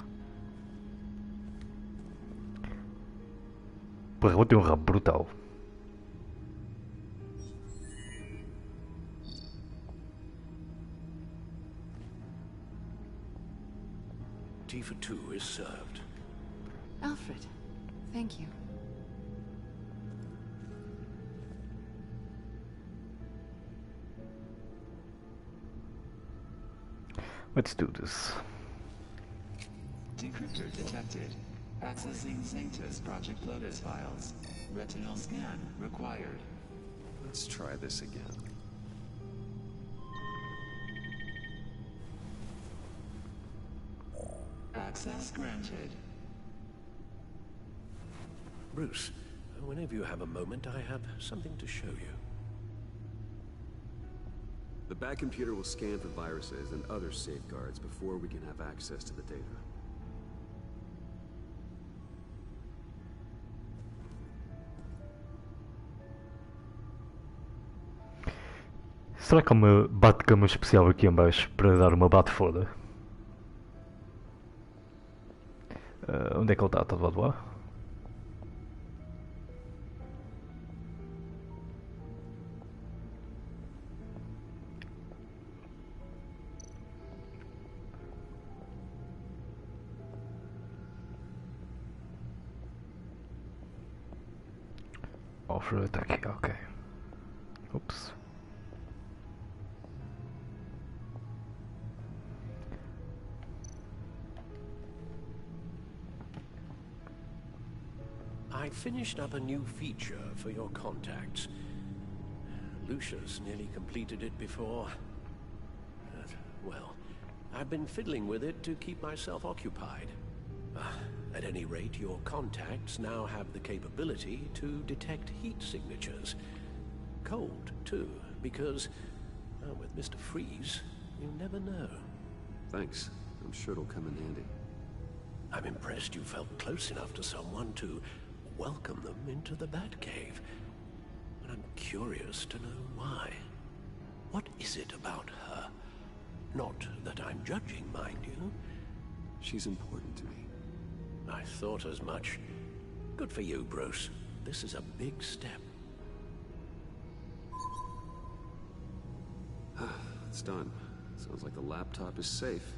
Speaker 5: Porra, vou ter um rabo brutal.
Speaker 18: Tea for two is served.
Speaker 2: Alfred, thank you.
Speaker 5: Let's do this.
Speaker 13: Decryptor detected. Accessing Sanctus Project Lotus files. Retinal scan required.
Speaker 6: Let's try this again.
Speaker 13: Access granted.
Speaker 18: Bruce, whenever you have a moment, I have something to show you.
Speaker 6: The back computer will scan for viruses and other safeguards before we can have access to the data.
Speaker 5: Será que há uma bate-cama especial aqui em baixo para dar uma bate-foda? Onde é que ele está? Está do lado lá? Alfred está aqui, ok. Ups.
Speaker 18: I finished up a new feature for your contacts. Lucius nearly completed it before. But, well, I've been fiddling with it to keep myself occupied. At any rate, your contacts now have the capability to detect heat signatures. Cold, too, because, well, with Mr. Freeze, you never know.
Speaker 6: Thanks. I'm sure it'll come in handy.
Speaker 18: I'm impressed you felt close enough to someone to welcome them into the Batcave. and I'm curious to know why. What is it about her? Not that I'm judging, mind you.
Speaker 1: She's important to me.
Speaker 18: I thought as much. Good for you, Bruce. This is a big step.
Speaker 1: It's done. Sounds like the laptop is safe.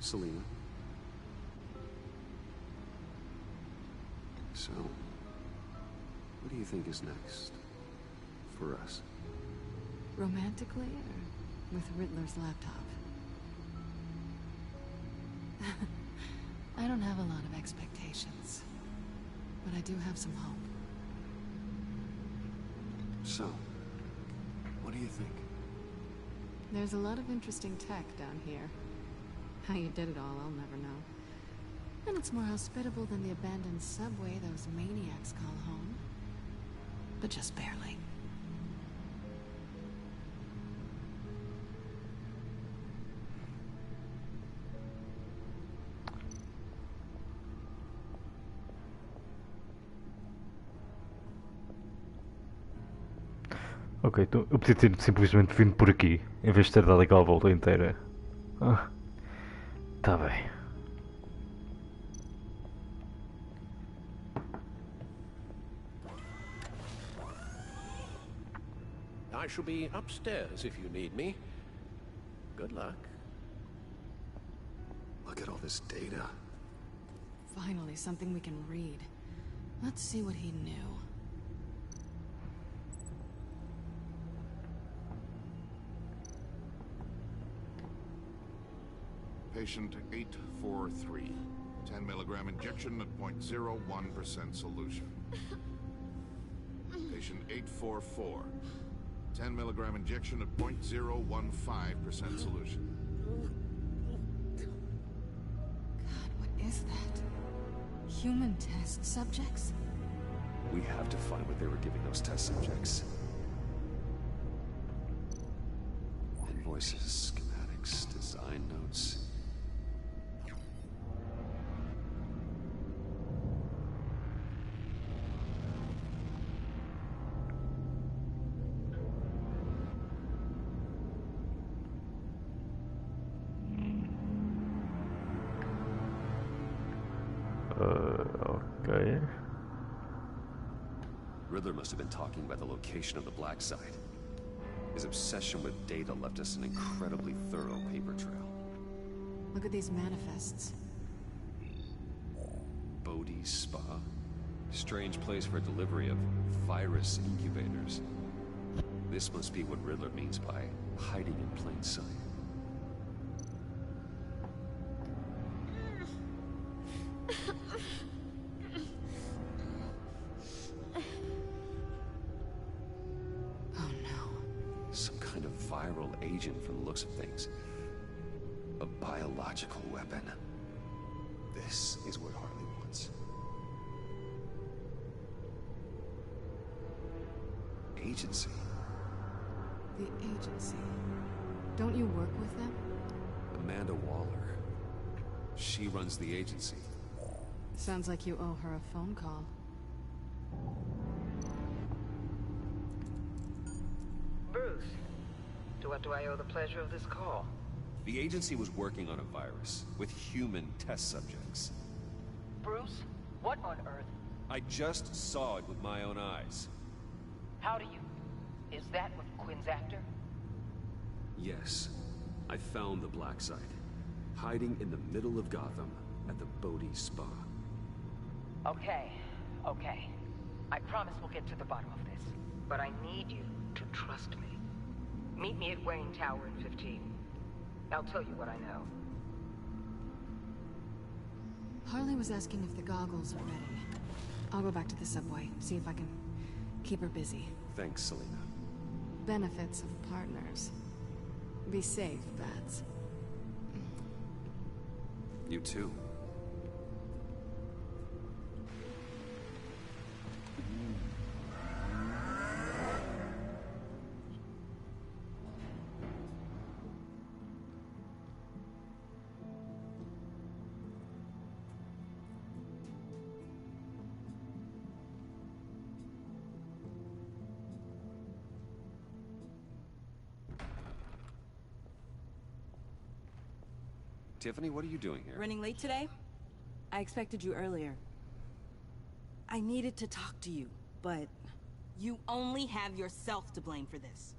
Speaker 1: Selena. So, what do you think is next? For us?
Speaker 2: Romantically, or with Riddler's laptop? I don't have a lot of expectations, but I do have some hope.
Speaker 1: So, what do you think?
Speaker 2: There's a lot of interesting tech down here. How you did it all, I'll never know. And it's more hospitable than the abandoned subway those maniacs call home. But just barely.
Speaker 5: Ok, então eu podia ter simplesmente vindo por aqui, em vez de ter dado aquela volta inteira. Ah, tá bem.
Speaker 18: I shall be upstairs if you need me. Good luck.
Speaker 1: Look at all this data.
Speaker 2: Finally, something we can read. Let's see what he knew.
Speaker 17: Patient 843. 10 milligram injection at 0.01% solution. Patient 844. 10 milligram injection at 0.015% solution.
Speaker 2: God, what is that? Human test subjects?
Speaker 1: We have to find what they were giving those test subjects. Invoices, schematics, design notes.
Speaker 5: Okay.
Speaker 1: Riddler must have been talking about the location of the black site. His obsession with data left us an incredibly thorough paper trail.
Speaker 2: Look at these manifests.
Speaker 1: Bodhi's Spa? Strange place for delivery of virus incubators. This must be what Riddler means by hiding in plain sight. Agent from the looks of things. A biological weapon. This is what Harley wants. Agency.
Speaker 2: The agency. Don't you work with them?
Speaker 1: Amanda Waller. She runs the agency.
Speaker 2: Sounds like you owe her a phone call.
Speaker 10: Bruce. To what do I owe the pleasure of this call?
Speaker 1: The agency was working on a virus with human test subjects.
Speaker 10: Bruce, what on earth?
Speaker 1: I just saw it with my own eyes.
Speaker 10: How do you... Is that what Quinn's after?
Speaker 1: Yes. I found the black site. Hiding in the middle of Gotham at the Bodhi Spa.
Speaker 10: Okay. I promise we'll get to the bottom of this. But I need you to trust me. Meet me at Wayne Tower in 15. I'll tell you what I know.
Speaker 2: Harley was asking if the goggles are ready. I'll go back to the subway, see if I can keep her busy.
Speaker 1: Thanks, Selena.
Speaker 2: Benefits of partners. Be safe, Bats.
Speaker 1: You too. Tiffany, what are you doing here?
Speaker 19: Running late today? I expected you earlier. I needed to talk to you, but you only have yourself to blame for this.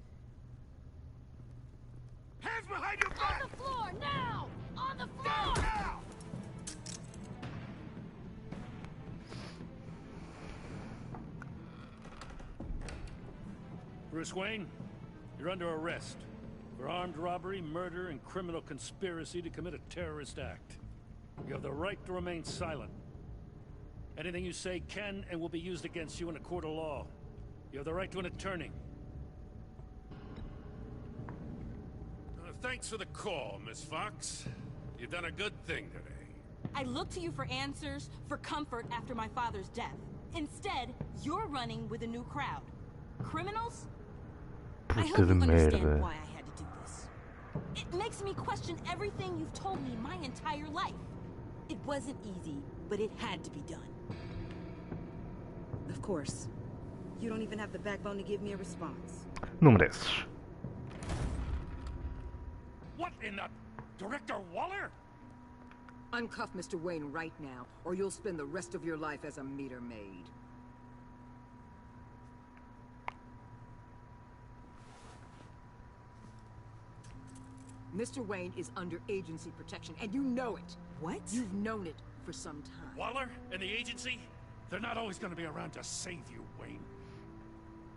Speaker 9: Hands behind your back!
Speaker 3: On the floor, now! On the floor!
Speaker 9: Down now!
Speaker 14: Bruce Wayne, you're under arrest for armed robbery, murder, and criminal conspiracy to commit a terrorist act. You have the right to remain silent. Anything you say can and will be used against you in a court of law. You have the right to an attorney.
Speaker 20: Thanks for the call, Miss Fox. You've done a good thing today.
Speaker 19: I look to you for answers, for comfort after my father's death. Instead, you're running with a new crowd. Criminals? I hope you understand why I had to do this. It makes me question everything you've told me my entire life. It wasn't easy, but it had to be done. Of course, you don't even have the backbone to give me a response.
Speaker 5: Não mereces.
Speaker 20: What in the... Director Waller?
Speaker 10: Uncuff Mr. Wayne right now, or you'll spend the rest of your life as a meter maid. Mr. Wayne is under agency protection, and you know it.
Speaker 19: What?
Speaker 10: You've known it for some time.
Speaker 14: Waller and the agency? They're not always gonna be around to save you, Wayne.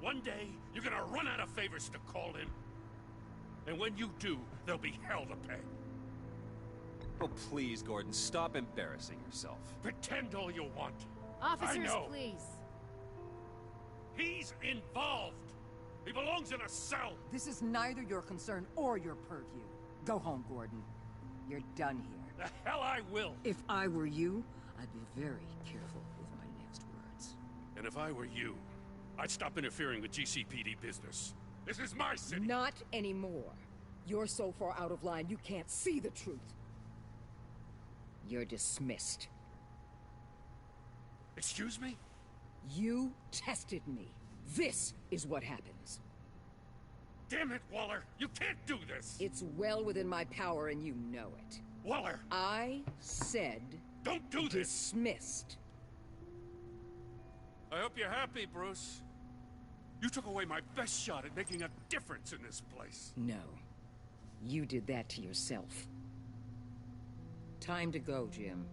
Speaker 14: One day, you're gonna run out of favors to call in. And when you do, there'll be hell to pay.
Speaker 6: Oh, please, Gordon, stop embarrassing yourself.
Speaker 14: Pretend all you want.
Speaker 3: Officers,
Speaker 14: I know.
Speaker 3: please.
Speaker 14: He's involved. He belongs in a cell.
Speaker 10: This is neither your concern or your purview. Go home, Gordon. You're done here.
Speaker 14: The hell I will.
Speaker 10: If I were you, I'd be very careful with my next words.
Speaker 14: And if I were you, I'd stop interfering with GCPD business. This is my city.
Speaker 10: Not anymore. You're so far out of line, you can't see the truth. You're dismissed.
Speaker 14: Excuse me?
Speaker 10: You tested me. This is what happens.
Speaker 14: Damn it, Waller! You can't do this!
Speaker 10: It's well within my power and you know it.
Speaker 14: Waller!
Speaker 10: I said...
Speaker 14: Don't do this!
Speaker 10: Dismissed.
Speaker 14: I hope you're happy, Bruce. You took away my best shot at making a difference in this place.
Speaker 10: No. You did that to yourself. Time to go, Jim.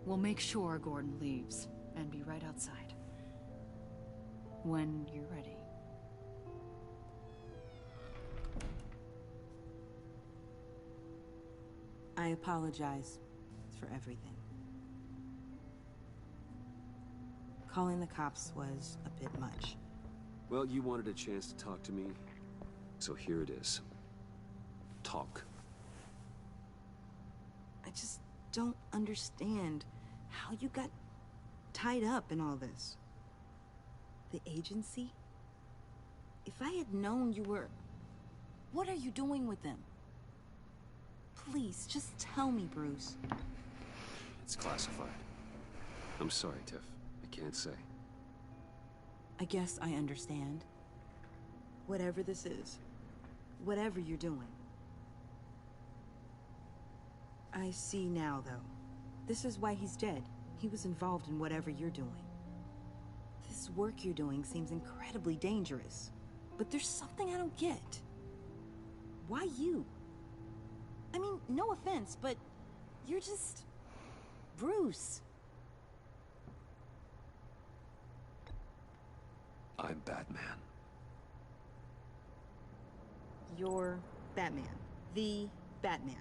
Speaker 21: We'll make sure Gordon leaves, and be right outside. When you're ready.
Speaker 19: I apologize for everything. Calling the cops was a bit much.
Speaker 6: Well, you wanted a chance to talk to me, so here it is. Talk.
Speaker 19: I just don't understand how you got tied up in all this. The agency? If I had known you were... What are you doing with them? Please, just tell me, Bruce.
Speaker 6: It's classified. I'm sorry, Tiff. I can't say.
Speaker 19: I guess I understand. Whatever this is. Whatever you're doing. I see now, though. This is why he's dead. He was involved in whatever you're doing. This work you're doing seems incredibly dangerous. but there's something I don't get. Why you? I mean, no offense, but you're just... Bruce.
Speaker 1: I'm Batman.
Speaker 19: You're Batman. The Batman.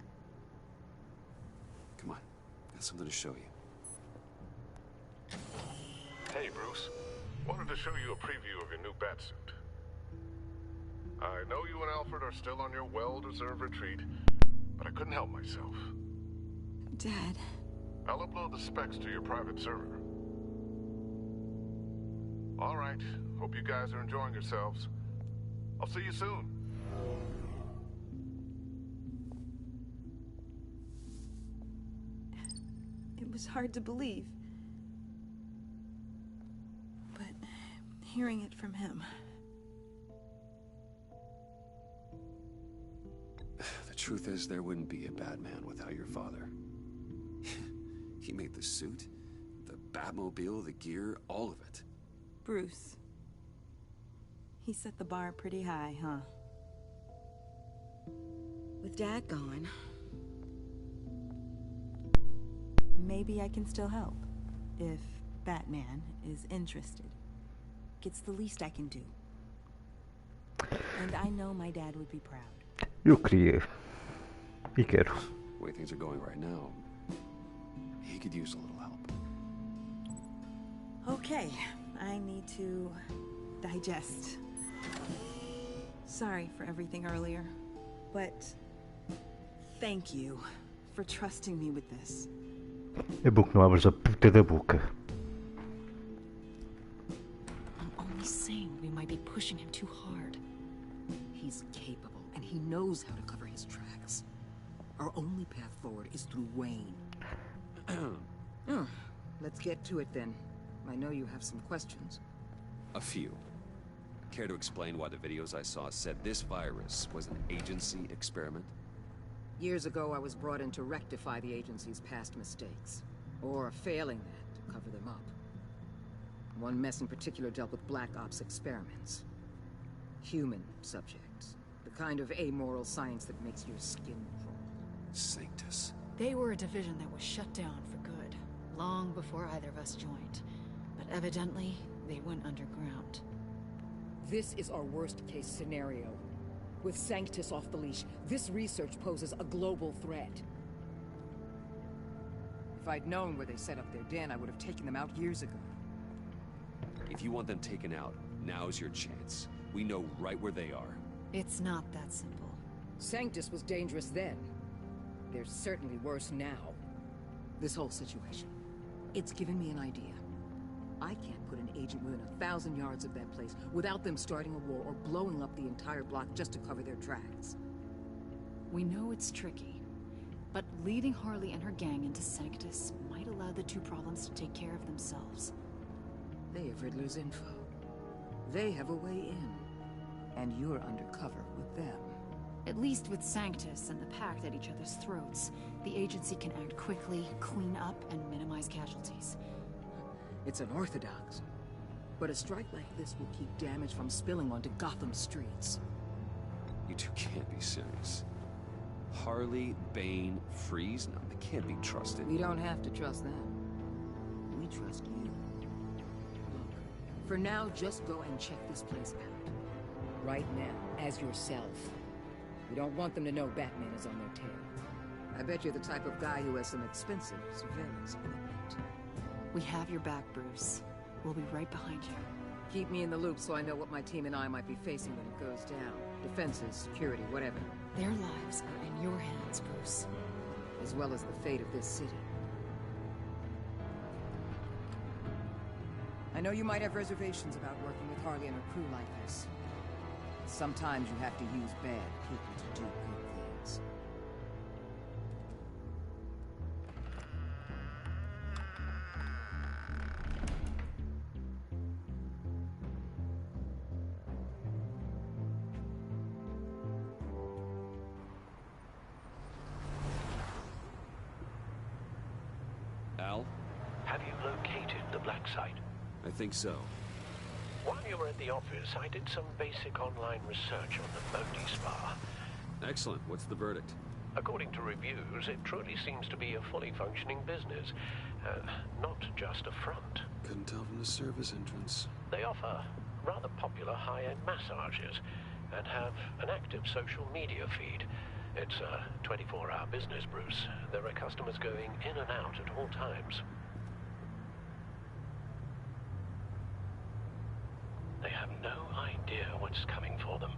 Speaker 1: Come on, got something to show you.
Speaker 11: Hey, Bruce. Wanted to show you a preview of your new batsuit. I know you and Alfred are still on your well-deserved retreat, but I couldn't help myself.
Speaker 19: Dad.
Speaker 11: I'll upload the specs to your private server. All right. Hope you guys are enjoying yourselves. I'll see you soon.
Speaker 19: It was hard to believe. But hearing it from him...
Speaker 1: The truth is, there wouldn't be a Batman without your father. He made the suit, the Batmobile, the gear, all of it.
Speaker 19: Bruce. He set the bar pretty high, huh? With Dad gone... maybe I can still help. If Batman is interested. It's the least I can do. And I know my dad would be proud.
Speaker 5: Eu queria. E quero.
Speaker 1: The way things are going right now, he could use a little help.
Speaker 19: Okay, I need to digest. Sorry for everything earlier, but thank you for trusting me with this.
Speaker 5: É bom que não abras a puta da boca.
Speaker 10: I'm only saying we might be pushing him too hard. He's capable, and he knows how to cover his tracks. Our only path forward is through Wayne.
Speaker 22: Let's get to it then. I know you have some questions.
Speaker 1: A few. Care to explain why the videos I saw said this virus was an agency experiment?
Speaker 22: Years ago, I was brought in to rectify the agency's past mistakes. Or failing that, to cover them up. One mess in particular dealt with Black Ops experiments. Human subjects. The kind of amoral science that makes your skin crawl.
Speaker 1: Sanctus.
Speaker 2: They were a division that was shut down for good, long before either of us joined. But evidently, they went underground.
Speaker 22: This is our worst-case scenario. With Sanctus off the leash, this research poses a global threat. If I'd known where they set up their den, I would have taken them out years ago.
Speaker 1: If you want them taken out, now's your chance. We know right where they are.
Speaker 2: It's not that simple.
Speaker 22: Sanctus was dangerous then. They're certainly worse now. This whole situation, it's given me an idea. I can't put an agent within 1,000 yards of that place without them starting a war or blowing up the entire block just to cover their tracks.
Speaker 21: We know it's tricky, but leading Harley and her gang into Sanctus might allow the two problems to take care of themselves.
Speaker 22: They have Riddler's info. They have a way in. And you're undercover with them.
Speaker 21: At least with Sanctus and the Pact at each other's throats, the agency can act quickly, clean up, and minimize casualties.
Speaker 22: It's unorthodox. But a strike like this will keep damage from spilling onto Gotham streets.
Speaker 1: You two can't be serious. Harley, Bane, Freeze? No, they can't be trusted.
Speaker 22: We don't have to trust them. We trust you. Look, for now, just go and check this place out. Right now, as yourself. We don't want them to know Batman is on their tail. I bet you're the type of guy who has some expensive surveillance equipment.
Speaker 21: We have your back, Bruce. We'll be right behind you.
Speaker 22: Keep me in the loop so I know what my team and I might be facing when it goes down. Defenses, security, whatever.
Speaker 21: Their lives are in your hands, Bruce.
Speaker 22: As well as the fate of this city. I know you might have reservations about working with Harley and her crew like this. Sometimes you have to use bad people to do good things.
Speaker 1: Al?
Speaker 12: Have you located the black site?
Speaker 1: I think so.
Speaker 12: While you were at the office, I did some basic online research on the Bodhi Spa.
Speaker 1: Excellent. What's the verdict?
Speaker 12: According to reviews, it truly seems to be a fully functioning business. Not just a front.
Speaker 1: Couldn't tell from the service entrance.
Speaker 12: They offer rather popular high-end massages and have an active social media feed. It's a 24-hour business, Bruce. There are customers going in and out at all times. They have no idea what's coming for them.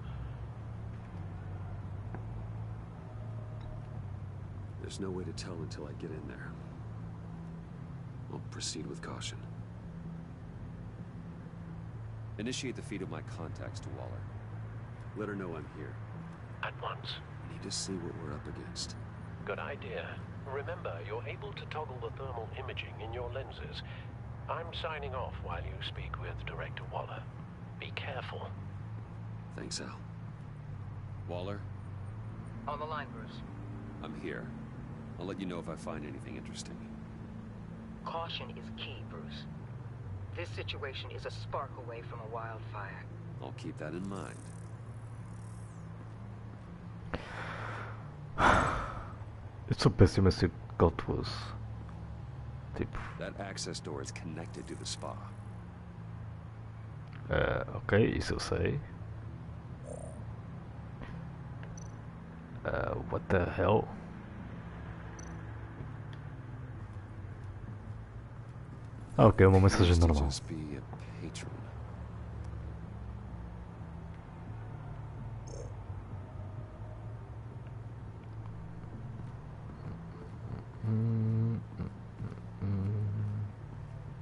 Speaker 1: There's no way to tell until I get in there. I'll proceed with caution. Initiate the feed of my contacts to Waller. Let her know I'm here.
Speaker 12: At once.
Speaker 1: Need to see what we're up against.
Speaker 12: Good idea. Remember, you're able to toggle the thermal imaging in your lenses. I'm signing off while you speak with Director Waller. Be careful.
Speaker 1: Thanks, Al. Waller?
Speaker 10: On the line, Bruce.
Speaker 1: I'm here. I'll let you know if I find anything interesting.
Speaker 10: Caution is key, Bruce. This situation is a spark away from a wildfire.
Speaker 1: I'll keep that in mind.
Speaker 5: Eu sou péssimo a ser cauteloso. Tipo.
Speaker 1: That access door is connected to the spa.
Speaker 5: Ok, isso eu sei. What the hell? Ok, uma mensagem normal.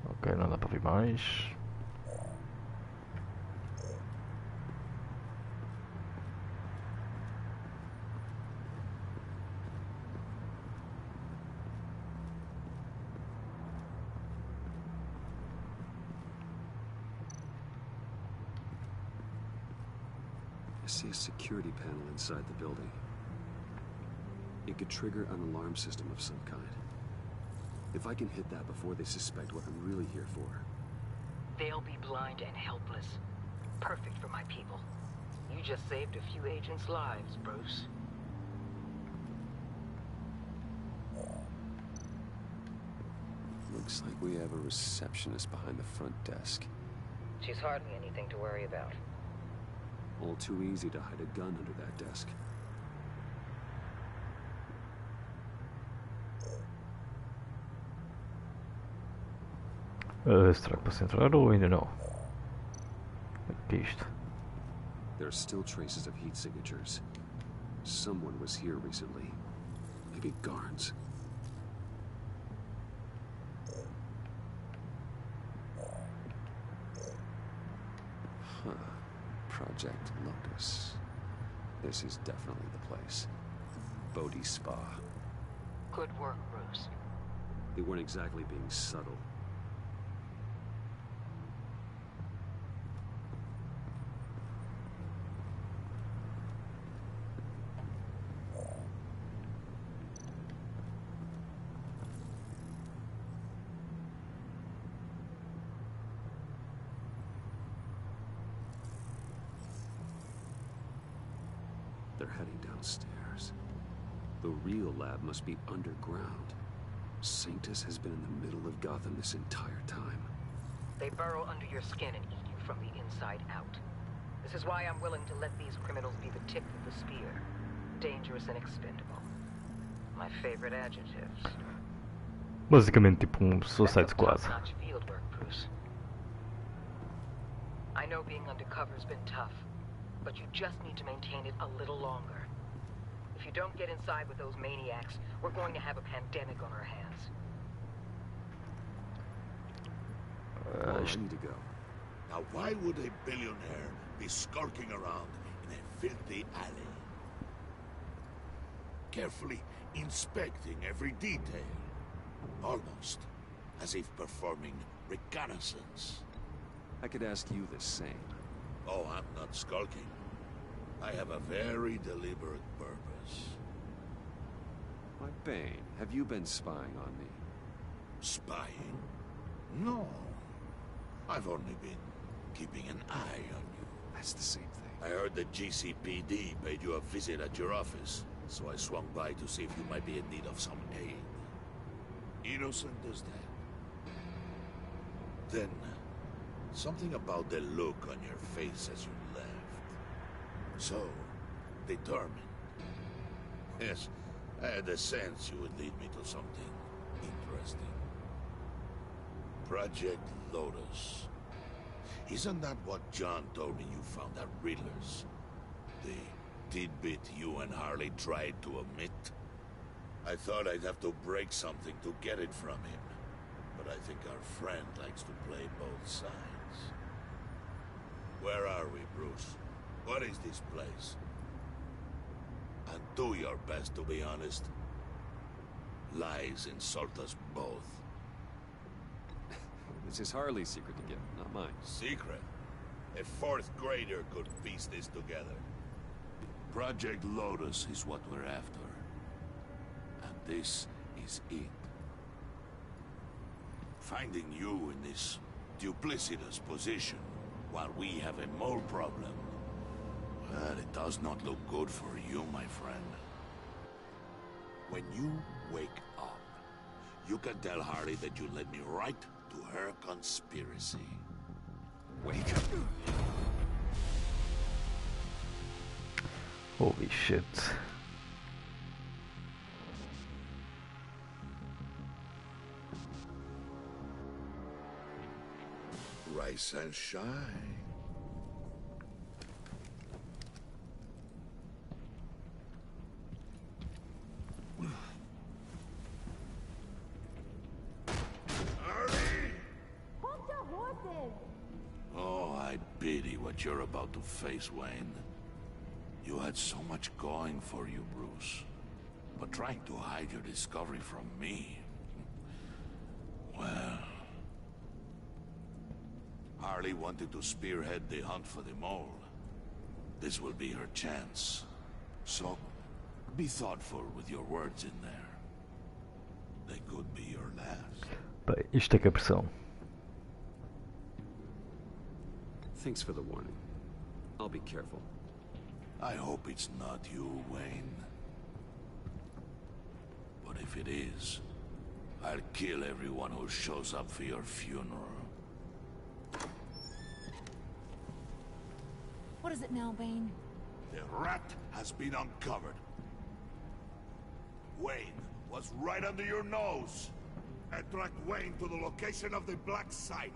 Speaker 5: Ok, não dá para ver mais.
Speaker 1: I see a security panel inside the building. It could trigger an alarm system of some kind. If I can hit that before they suspect what I'm really here for.
Speaker 10: They'll be blind and helpless. Perfect for my people. You just saved a few agents' lives, Bruce.
Speaker 1: Looks like we have a receptionist behind the front desk.
Speaker 10: She's hardly anything to worry about.
Speaker 1: All too easy to hide a gun under that desk.
Speaker 5: Será que posso entrar ou ainda não? O que é isto?
Speaker 1: There are still traces of heat signatures. Someone was here recently. Maybe guards. Huh. Project Locus. This is definitely the place. Bodhi Spa.
Speaker 10: Good work, Bruce.
Speaker 1: They weren't exactly being subtle. They're heading downstairs. The real lab must be underground. Sanctus has been in the middle of Gotham this entire time.
Speaker 10: They burrow under your skin and eat you from the inside out. This is why I'm willing to let these criminals be the tip of the spear. Dangerous and expendable. My favorite adjectives.
Speaker 5: Basicamente tipo Suicide Squad.
Speaker 10: Top-notch field work, Bruce. I know being undercover's been tough, but you just need to maintain it a little longer. If you don't get inside with those maniacs, we're going to have a pandemic on our hands.
Speaker 1: I need to go.
Speaker 9: Now why would a billionaire be skulking around in a filthy alley? Carefully inspecting every detail. Almost as if performing reconnaissance.
Speaker 1: I could ask you the same.
Speaker 9: Oh, I'm not skulking. I have a very deliberate purpose.
Speaker 1: Why, Bane, have you been spying on me?
Speaker 9: Spying? No. I've only been keeping an eye on you.
Speaker 1: That's the same thing.
Speaker 9: I heard the GCPD paid you a visit at your office, so I swung by to see if you might be in need of some aid. Innocent as that. Then, something about the look on your face as you left. So, determined. Yes, I had a sense you would lead me to something interesting. Project Lotus. Isn't that what John told me you found at Riddler's? The tidbit you and Harley tried to omit? I thought I'd have to break something to get it from him. But I think our friend likes to play both sides. Where are we, Bruce? What is this place? And do your best to be honest. Lies insult us both.
Speaker 1: This is Harley's secret to get, not mine.
Speaker 9: Secret? A fourth grader could piece this together. Project Lotus is what we're after. And this is it. Finding you in this duplicitous position while we have a mole problem. Well, it does not look good for you, my friend. When you wake up, you can tell Harley that you led me right to her conspiracy.
Speaker 1: Wake up.
Speaker 5: Holy shit.
Speaker 9: Rise and shine. Oh, I pity what you're about to face, Wayne. You had so much going for you, Bruce. But trying to hide your discovery from me... Well... Harley wanted to spearhead the hunt for the mole. This will be her chance. So, be thoughtful with your words in there. They could be your last.
Speaker 5: Bem, isto é que é pressão.
Speaker 1: Thanks for the warning. I'll be careful.
Speaker 9: I hope it's not you, Wayne. But if it is, I'll kill everyone who shows up for your funeral.
Speaker 3: What is it now, Bane?
Speaker 9: The rat has been uncovered. Wayne was right under your nose. I tracked Wayne to the location of the black site.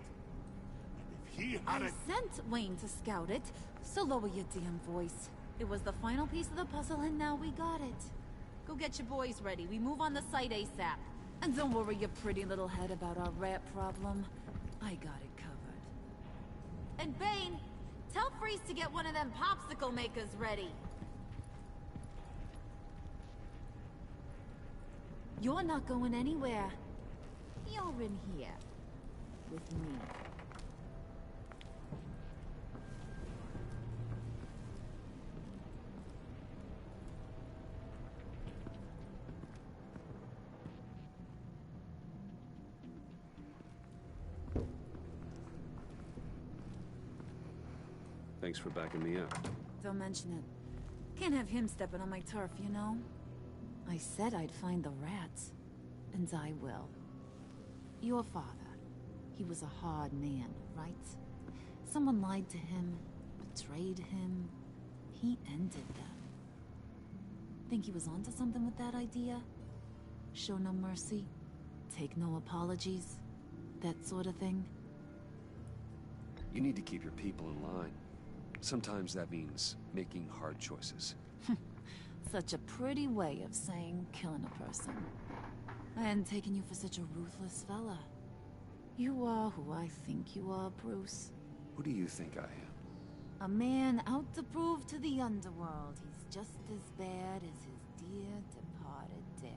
Speaker 9: And if he had
Speaker 3: I sent Wayne to scout it, so lower your damn voice. It was the final piece of the puzzle, and now we got it. Go get your boys ready. We move on the site ASAP. And don't worry your pretty little head about our rat problem. I got it covered. And Bane, tell Freeze to get one of them popsicle makers ready. You're not going anywhere. You're in here. With me.
Speaker 1: Thanks for backing me up.
Speaker 3: Don't mention it. Can't have him stepping on my turf, you know? I said I'd find the rats. And I will. Your father. He was a hard man, right? Someone lied to him, betrayed him. He ended them. Think he was onto something with that idea? Show no mercy? Take no apologies? That sort of thing?
Speaker 1: You need to keep your people in line. Sometimes that means making hard choices.
Speaker 3: Such a pretty way of saying killing a person. I hadn't taken you for such a ruthless fella. You are who I think you are, Bruce.
Speaker 1: Who do you think I am?
Speaker 3: A man out to prove to the underworld he's just as bad as his dear departed dad.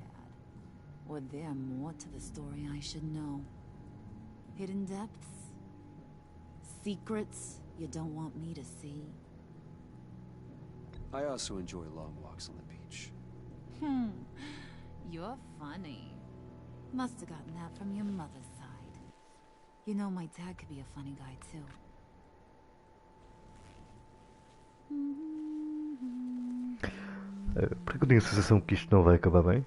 Speaker 3: Or there more to the story I should know. Hidden depths? Secrets you don't want me to see?
Speaker 1: I also enjoy long walks on the beach.
Speaker 3: You're funny. Must have gotten that from your mother's side. You know, my dad could be a funny guy, too.
Speaker 5: Porque eu tenho a sensação que isto não vai acabar bem.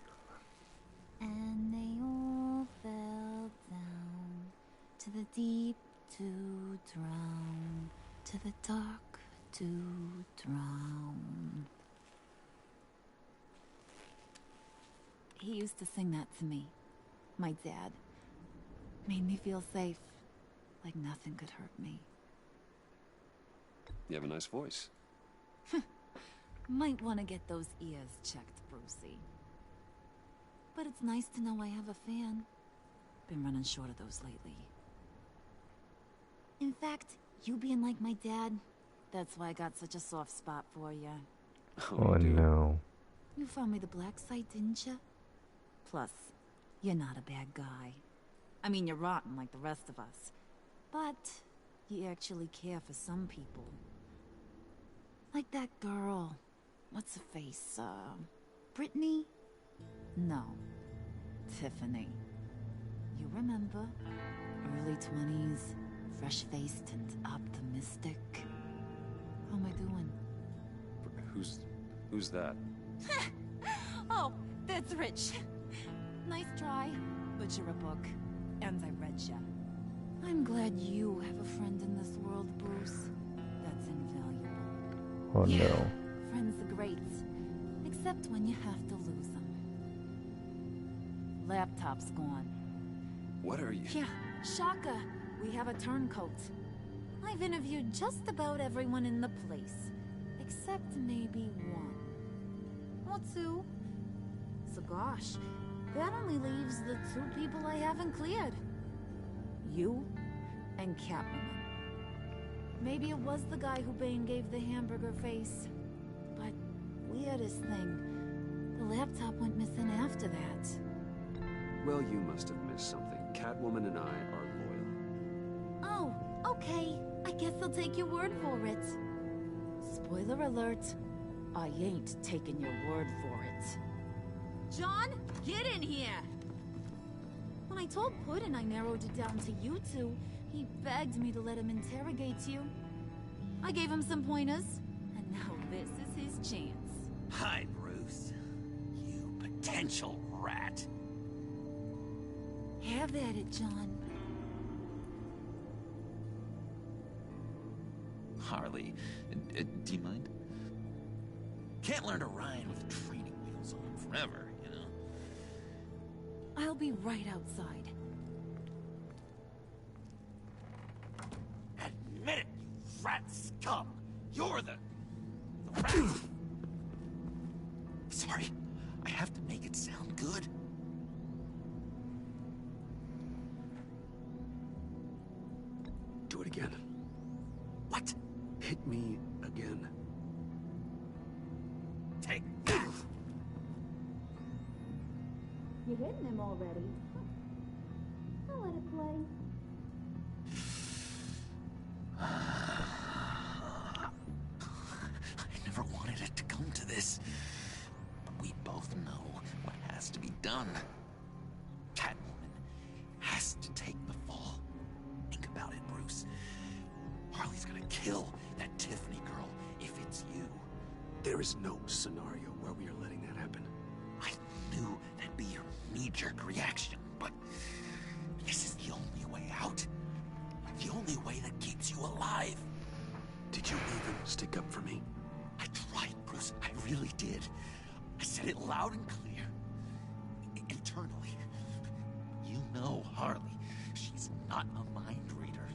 Speaker 3: And they all fell down to the deep to drown, to the dark to drown. He used to sing that to me. My dad. Made me feel safe. Like nothing could hurt me.
Speaker 1: You have a nice voice.
Speaker 3: Might want to get those ears checked, Brucey. But it's nice to know I have a fan. Been running short of those lately. In fact, you being like my dad, that's why I got such a soft spot for you.
Speaker 5: Oh no.
Speaker 3: You found me the black site, didn't you? Plus, you're not a bad guy. I mean, you're rotten like the rest of us. But you actually care for some people. Like that girl. What's her face? Brittany? No. Tiffany. You remember? Early 20s, fresh-faced and optimistic. How am I doing?
Speaker 1: Who's that?
Speaker 3: Oh, that's Rich. Nice try, but you're a book, and I read ya. I'm glad you have a friend in this world, Bruce. That's invaluable.
Speaker 5: Oh
Speaker 3: yeah,
Speaker 5: no.
Speaker 3: Friends are great, except when you have to lose them. Laptop's gone.
Speaker 1: What are you?
Speaker 3: Yeah, Shaka. We have a turncoat. I've interviewed just about everyone in the place, except maybe one. Or two. So gosh, that only leaves the two people I haven't cleared. You and Catwoman. Maybe it was the guy who Bane gave the hamburger face. But weirdest thing, the laptop went missing after that.
Speaker 1: Well, you must have missed something. Catwoman and I are loyal.
Speaker 3: Oh, okay. I guess I'll take your word for it. Spoiler alert. I ain't taking your word for it. John, get in here! When I told Puddin' I narrowed it down to you two, he begged me to let him interrogate you. I gave him some pointers, and now this is his chance.
Speaker 7: Hi, Bruce. You potential rat.
Speaker 3: Have at it, John.
Speaker 7: Harley, do you mind? Can't learn to ride with training wheels on forever, you know?
Speaker 3: I'll be right outside.
Speaker 7: Admit it, you rat scum! You're the rat! Sorry, I have to make it sound good.
Speaker 1: Do it again.
Speaker 7: What?
Speaker 1: Hit me again.
Speaker 7: Take that!
Speaker 3: You're hitting him already. I'll let it play.
Speaker 7: I never wanted it to come to this. But we both know what has to be done. Catwoman has to take the fall. Think about it, Bruce. Harley's gonna kill that Tiffany girl if it's you.
Speaker 1: There is no scenario where we are letting that happen.
Speaker 7: I knew that'd be your knee-jerk reaction, but this is the only way out. The only way that keeps you alive.
Speaker 1: Did you even stick up for me?
Speaker 7: I tried, Bruce. I really did. I said it loud and clear. Internally. You know Harley. She's not a mind reader.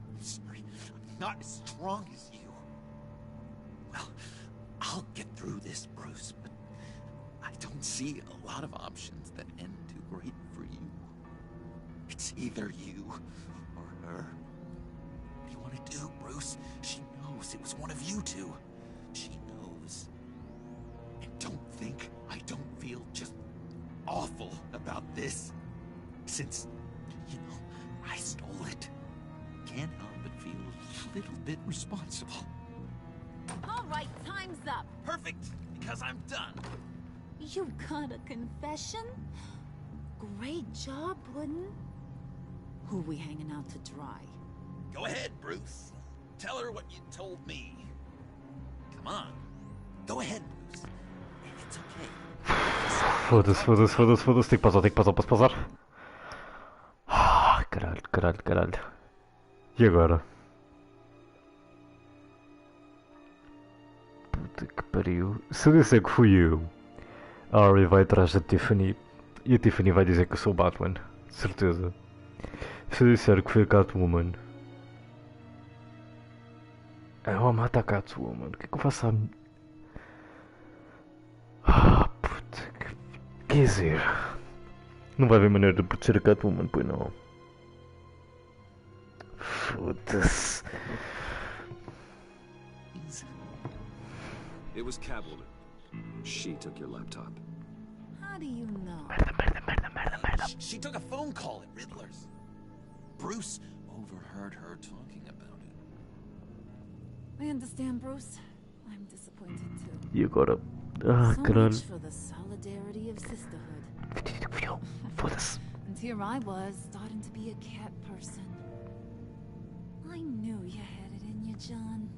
Speaker 7: I'm sorry. I'm not as strong as you. Well, I'll get through this, Bruce, but I don't see a lot of options that end too great for you. It's either you or her. What do you want to do, Bruce? She knows it was one of you two. She knows. And don't think I don't feel just awful about this. Since, you know, I stole it. Can't help but feel a little bit responsible.
Speaker 3: All right, time's up.
Speaker 7: Perfect, because I'm done.
Speaker 3: You got a confession? Great job, Puddin'. Who we hanging out to dry?
Speaker 7: Go ahead, Bruce. Tell her what you told me. Come on. Go ahead, Bruce. It's okay.
Speaker 5: Foda-se, foda-se, foda-se, foda-se. Tenho que pausar, posso pausar? Caralho, caralho, caralho. E agora? Puta que pariu. Se eu disser que fui eu, a Harry vai atrás da Tiffany e a Tiffany vai dizer que eu sou o Batman. De certeza. Se eu disser que foi a Catwoman, ela mata a Catwoman. O que é que eu faço a... puta que... Quer dizer... Não vai haver maneira de proteger a Catwoman, pois não. Foda-se.
Speaker 1: It was Catwoman. She took your laptop.
Speaker 3: How do you know?
Speaker 7: She took a phone call at Riddler's. Bruce overheard her talking about it.
Speaker 3: I understand, Bruce. I'm disappointed too.
Speaker 5: E agora?
Speaker 3: So
Speaker 5: caralho.
Speaker 3: much for the solidarity of sisterhood.
Speaker 5: Foda-se.
Speaker 3: And here I was, starting to be a cat person. I knew you had it in you, John.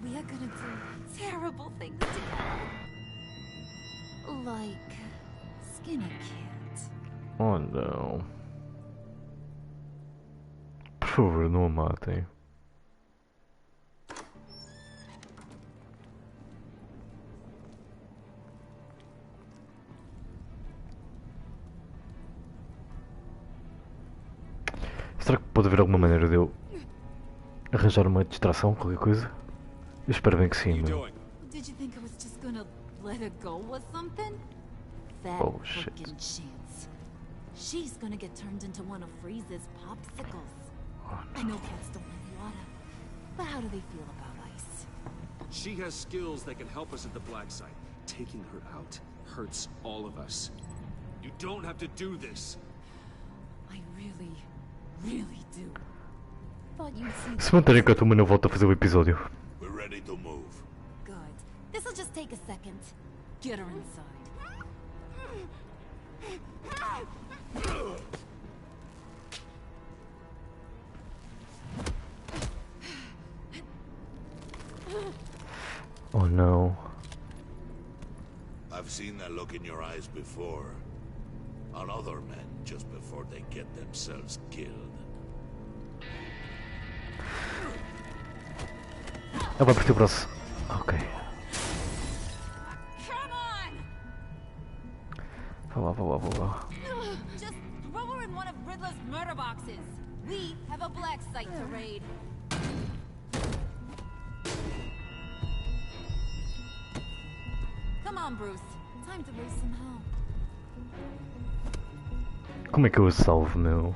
Speaker 3: We are gonna do terrible things together. Like skin a cat.
Speaker 5: Oh não. Por favor, não a matem. Será que pode haver alguma maneira de eu arranjar uma distração, qualquer coisa? Eu espero bem que sim, meu.
Speaker 3: Did you think I was just gonna let her go or something? That fucking chance. She's gonna get turned into one of Freeze's popsicles. I know cats don't like water, but how do they feel about ice?
Speaker 1: She has skills that can help us at the black site. Taking her out hurts all of us. You don't have to do this.
Speaker 3: I really, really do. Thought you'd see.
Speaker 5: Se manterem que a turma não volta a fazer o episódio.
Speaker 9: We're ready to move.
Speaker 3: Good. This'll just take a second. Get her inside.
Speaker 5: Oh no.
Speaker 9: I've seen that look in your eyes before. On other men just before they get themselves killed.
Speaker 5: Ela vai partir o braço. Ok. Vá lá.
Speaker 3: Just throw her in one of Riddler's murder boxes. We have a black site to raid. Come on, Bruce. Time to raise some hell.
Speaker 5: Como é que eu a salvo, meu?